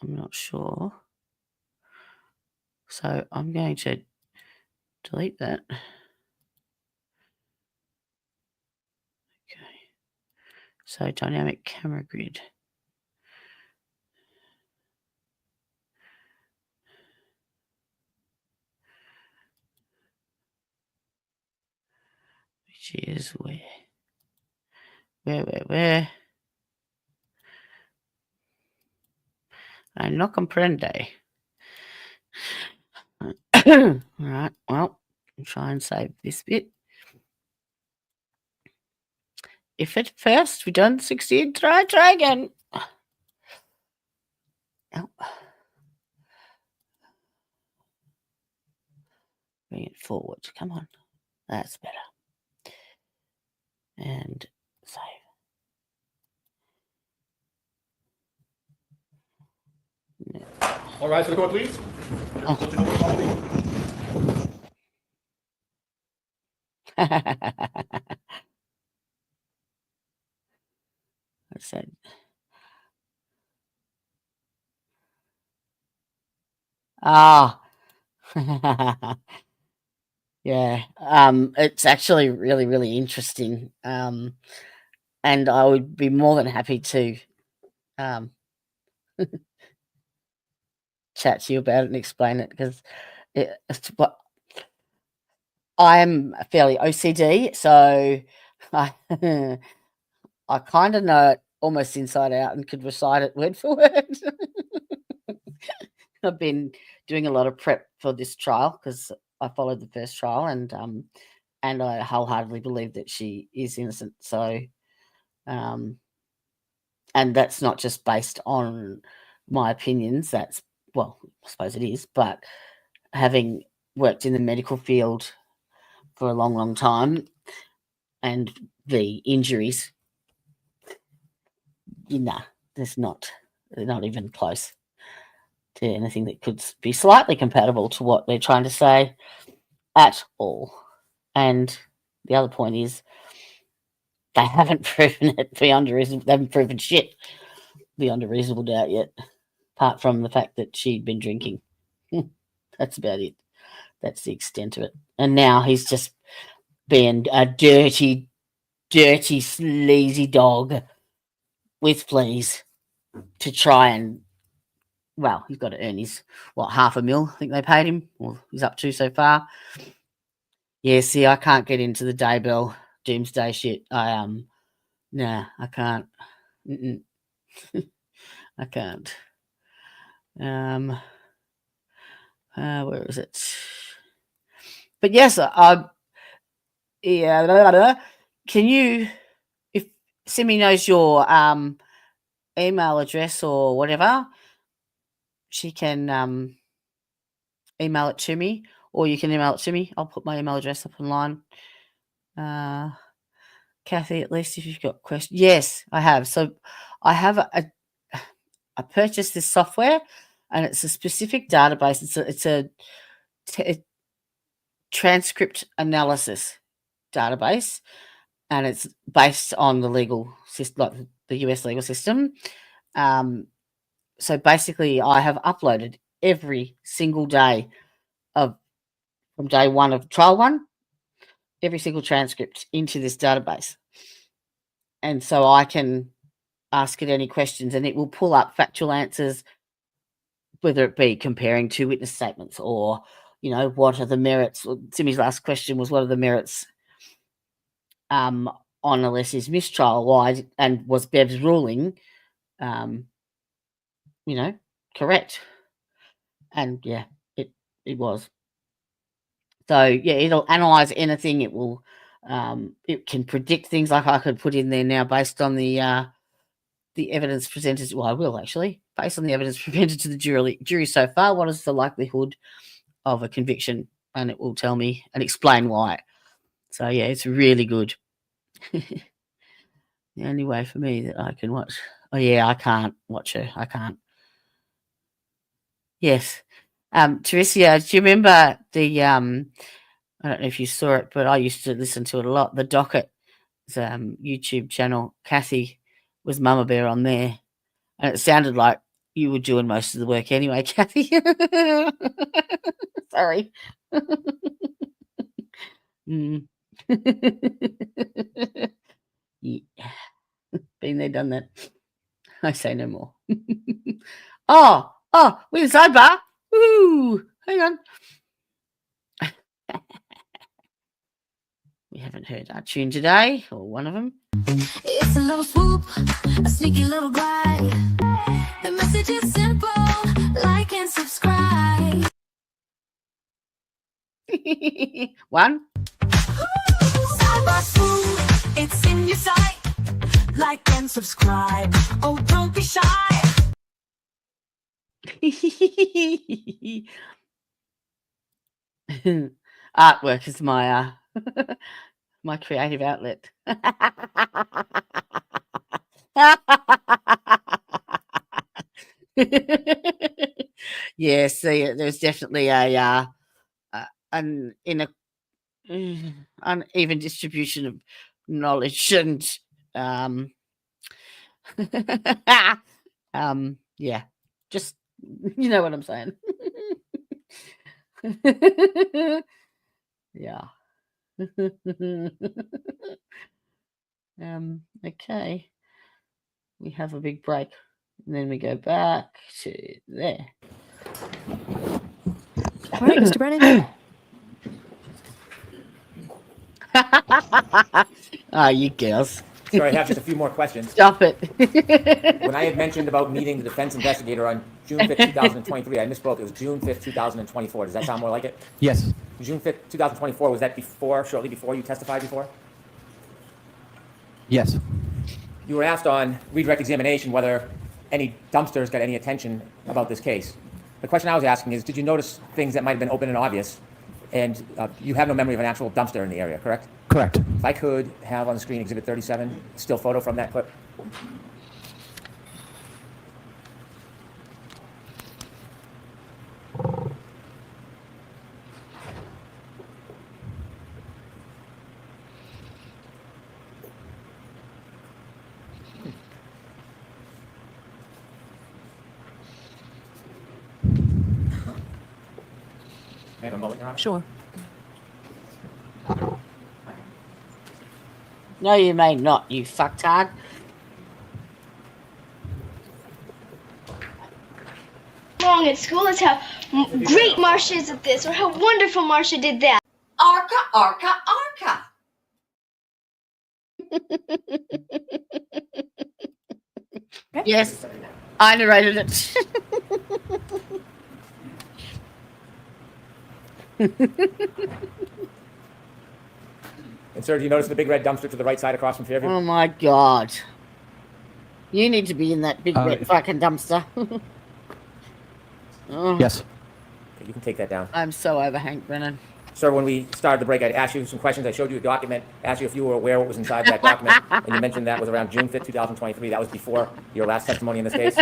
I'm not sure. So I'm going to delete that. Okay. So dynamic camera grid. Which is where? I no comprende. All right, well, I'll try and save this bit. If at first we don't succeed, try again. Oh. Bring it forward. Come on. That's better. And save. All rise for the court, please. I said. Ah. Yeah. It's actually really, really interesting. And I would be more than happy to chat to you about it and explain it, because it's what I'm fairly OCD, so I I kind of know it almost inside out and could recite it word for word. I've been doing a lot of prep for this trial because I followed the first trial, and I wholeheartedly believe that she is innocent. So, and that's not just based on my opinions. That's, well, I suppose it is, but having worked in the medical field for a long, long time, and the injuries, they're not even close to anything that could be slightly compatible to what they're trying to say at all. And the other point is, they haven't proven it beyond a reasonable. They haven't proven shit beyond a reasonable doubt yet, apart from the fact that she'd been drinking. That's about it. That's the extent of it. And now he's just being a dirty, sleazy dog with fleas to try and, well, he's got to earn his, $500,000 I think they paid him, or he's up to so far. Yeah, see, I can't get into the Daybell doomsday shit. I can't. I can't. Where is it? But yes, yeah. Can you, if Simi knows your email address or whatever, she can email it to me, or you can email it to me. I'll put my email address up online. Kathy, at least if you've got questions. Yes, I have. So I have I purchased this software, and it's a specific database. It's a transcript analysis database, and it's based on the legal system, like the US legal system. So basically, I have uploaded every single day from day one of trial one, every single transcript into this database, and so I can ask it any questions, and it will pull up factual answers, whether it be comparing two witness statements, or what are the merits. Simi's last question was, what are the merits on Alessia's mistrial? Why, and was Bev's ruling correct? And yeah, it was. So yeah, it'll analyze anything. It will it can predict things. Like I could put in there now, based on the evidence presented. Well, I will actually, based on the evidence presented to the jury so far, what is the likelihood of a conviction? And it will tell me and explain why. So yeah, it's really good. The only way for me that I can watch. Oh yeah, I can't watch her. I can't. Yes. Teresa, do you remember the I don't know if you saw it, but I used to listen to it a lot. The Docket YouTube channel. Kathy was Mama Bear on there, and it sounded like you were doing most of the work anyway, Kathy. Sorry. Mm. Yeah. Been there, done that. I say no more. Oh, we're in sidebar. Woo! Hang on. We haven't heard our tune today, or one of them. It's a little swoop, a sneaky little glide. The message is simple, like and subscribe. One. Sidebar swoop, it's in your sight. Like and subscribe. Oh, don't be shy. Artwork is my my creative outlet. Yes, there's definitely an uneven distribution of knowledge and yeah, just you know what I'm saying. Yeah. Okay. We have a big break and then we go back to there. All right, Mr. Brennan. You girls. Sure, I have just a few more questions. Stop it. When I had mentioned about meeting the defense investigator on June 5th, 2023, I misspoke. It was June 5th, 2024. Does that sound more like it? Yes. June 5th, 2024, was that shortly before you testified before? Yes. You were asked on redirect examination whether any dumpsters got any attention about this case. The question I was asking is, did you notice things that might have been open and obvious? And you have no memory of an actual dumpster in the area, correct? Correct. If I could have on the screen Exhibit 37, still photo from that clip. May I have a moment, Your Honor? Sure. No, you may not, you fucktard. Wrong at school is how great Marcia is at this, or how wonderful Marcia did that. Arca. Yes, I narrated it. And sir, do you notice the big red dumpster to the right side across from Fairview? Oh my God. You need to be in that big red fucking dumpster. Oh, Yes. Okay, you can take that down. I'm so over Hank Brennan. Sir, when we started the break, I asked you some questions. I showed you a document, asked you if you were aware what was inside that document, and you mentioned that was around June 5th, 2023. That was before your last testimony in this case.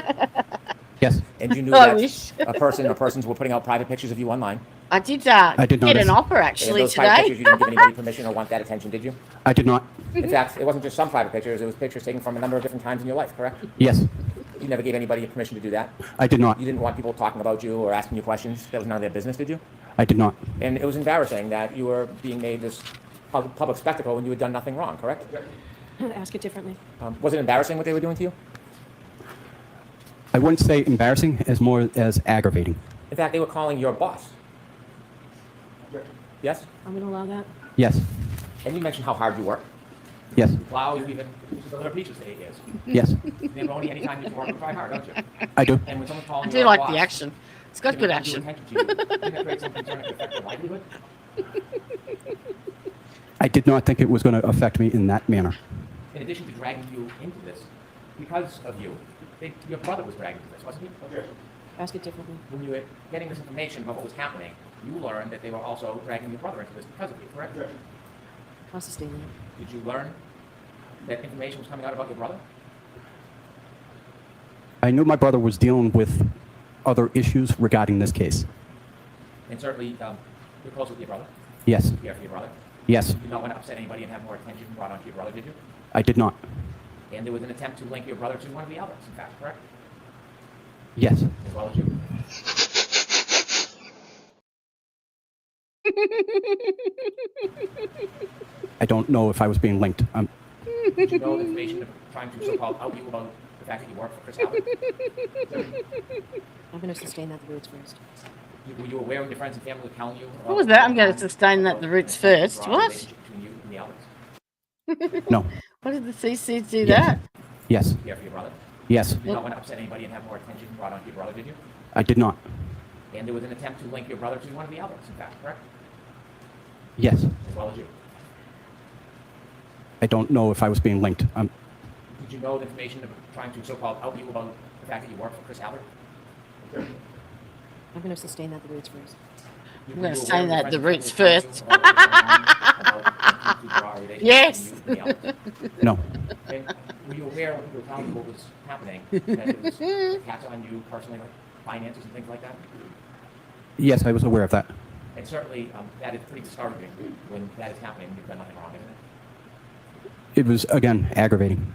Yes. And you knew I that wish. a person or persons were putting out private pictures of you online. I did did get notice. an offer And actually those private today. pictures, you didn't give anybody permission or want that attention, did you? I did not. In fact, it wasn't just some private pictures. It was pictures taken from a number of different times in your life, correct? Yes. You never gave anybody permission to do that. I did not. You didn't want people talking about you or asking you questions. That was none of their business, did you? I did not. And it was embarrassing that you were being made this public spectacle when you had done nothing wrong, correct? Ask it differently. Was it embarrassing what they were doing to you? I wouldn't say embarrassing as more as aggravating. In fact, they were calling your boss. Yes? I'm going to allow that. Yes. And you mentioned how hard you work. Yes. Plow, you even deliver pizzas to 8 years. Yes. Never only any time you work, try hard, don't you? I do. And when someone's I calling do you a like boss, the action. It's got good giving action. undue attention to you, didn't that create some concern that affect your livelihood? I did not think it was going to affect me in that manner. In addition to dragging you into this, because of you, your brother was dragged into this, wasn't he? Ask it differently. When you were getting this information about what was happening, you learned that they were also dragging your brother into this because of you, correct? I'll sustain that. Did you learn that information was coming out about your brother? I knew my brother was dealing with other issues regarding this case. And certainly, you're close with your brother. Yes. You care for your brother. Yes. You did not want to upset anybody and have more attention brought onto your brother, did you? I did not. And there was an attempt to link your brother to one of the others, in fact, correct? Yes. as well as you? I don't know if I was being linked. Did you know the information of trying to so-called out you about the fact that you work for Chris Albert? I'm going to sustain that the roots first. Were you aware when your friends and family were telling you? What was that? I'm going to sustain that the roots first. What? Between you and the Alberts? No. Why did the CC do Yes. that? Yes. Care for your brother? Yes. You did not want to upset anybody and have more attention brought onto your brother, did you? I did not. And there was an attempt to link your brother to one of the Alberts, in fact, correct? Yes. As well as you. I don't know if I was being linked. Did you know the information of trying to so-called out you about the fact that you work for Chris Albert? I'm going to sustain that the roots first. I'm going to sustain that the roots first. Yes. No. And were you aware when people were telling you what was happening, that it was attacks on you personally, like finances and things like that? Yes, I was aware of that. And certainly, that is pretty discouraging when that is happening. You've done nothing wrong, isn't it? It was, again, aggravating.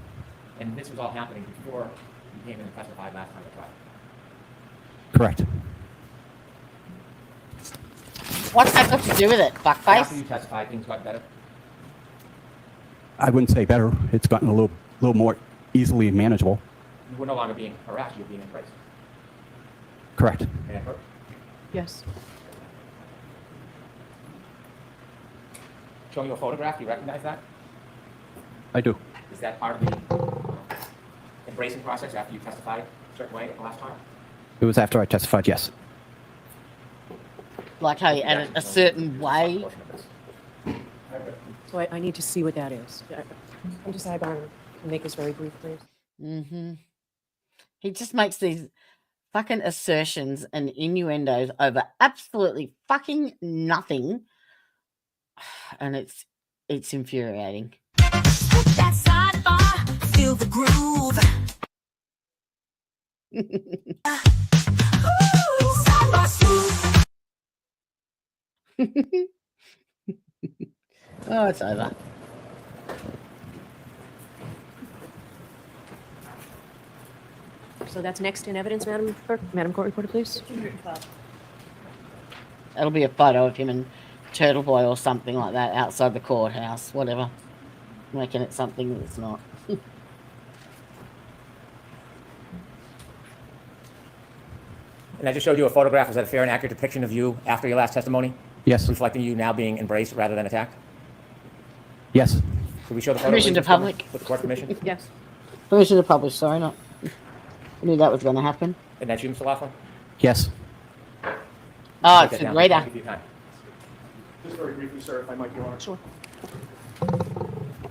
And this was all happening before you came in and testified last time at trial. Correct. What's that got to do with it, After you fuckface? testified, things got better. I wouldn't say better. It's gotten a little more easily manageable. You were no longer being harassed, you were being embraced. Correct. And hurt. Yes. Showing you a photograph, do you recognize that? I do. Is that part of the embracing process after you testified a certain way last time? It was after I testified, yes. Like how you added a certain way. Portion of this. So I need to see what that is. I'm just sidebar and make this very brief, please. Mm-hmm. He just makes these fucking assertions and innuendos over absolutely fucking nothing. And it's infuriating. That sidebar, feel the groove. Sidebar smooth. Oh, it's over. So that's next in evidence, Madam Clerk. Madam Court Reporter, please. It'll be a photo of him and Turtle Boy or something like that outside the courthouse, whatever. Making it something that it's not. And I just showed you a photograph. Is that a fair and accurate depiction of you after your last testimony? Yes. Reflecting you now being embraced rather than attacked? Yes. Could we show the photo? Permission please, to Mr. Chairman, public. With the court permission? Yes. Permission to publish, sorry, not. I knew that was going to happen. And that's you, Mr. Laughlin? Yes. Oh, Take it's that a down. reader. Thank you for your time. Just very briefly, sir, if I might, Your Honor. Sure.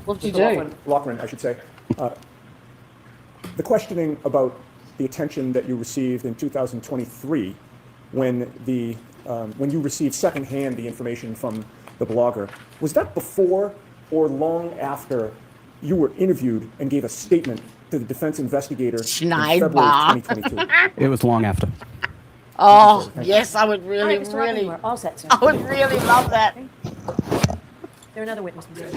What did you Mr. do? Laughran, I should say. The questioning about the attention that you received in 2023 when you received secondhand the information from the blogger, was that before or long after you were interviewed and gave a statement to the defense investigator in February Schneider. 2022? It was long after. Oh, yes, I would All really, right, Mr. Rockman, really, we're all set, sir. I would really love that. There another witness, please.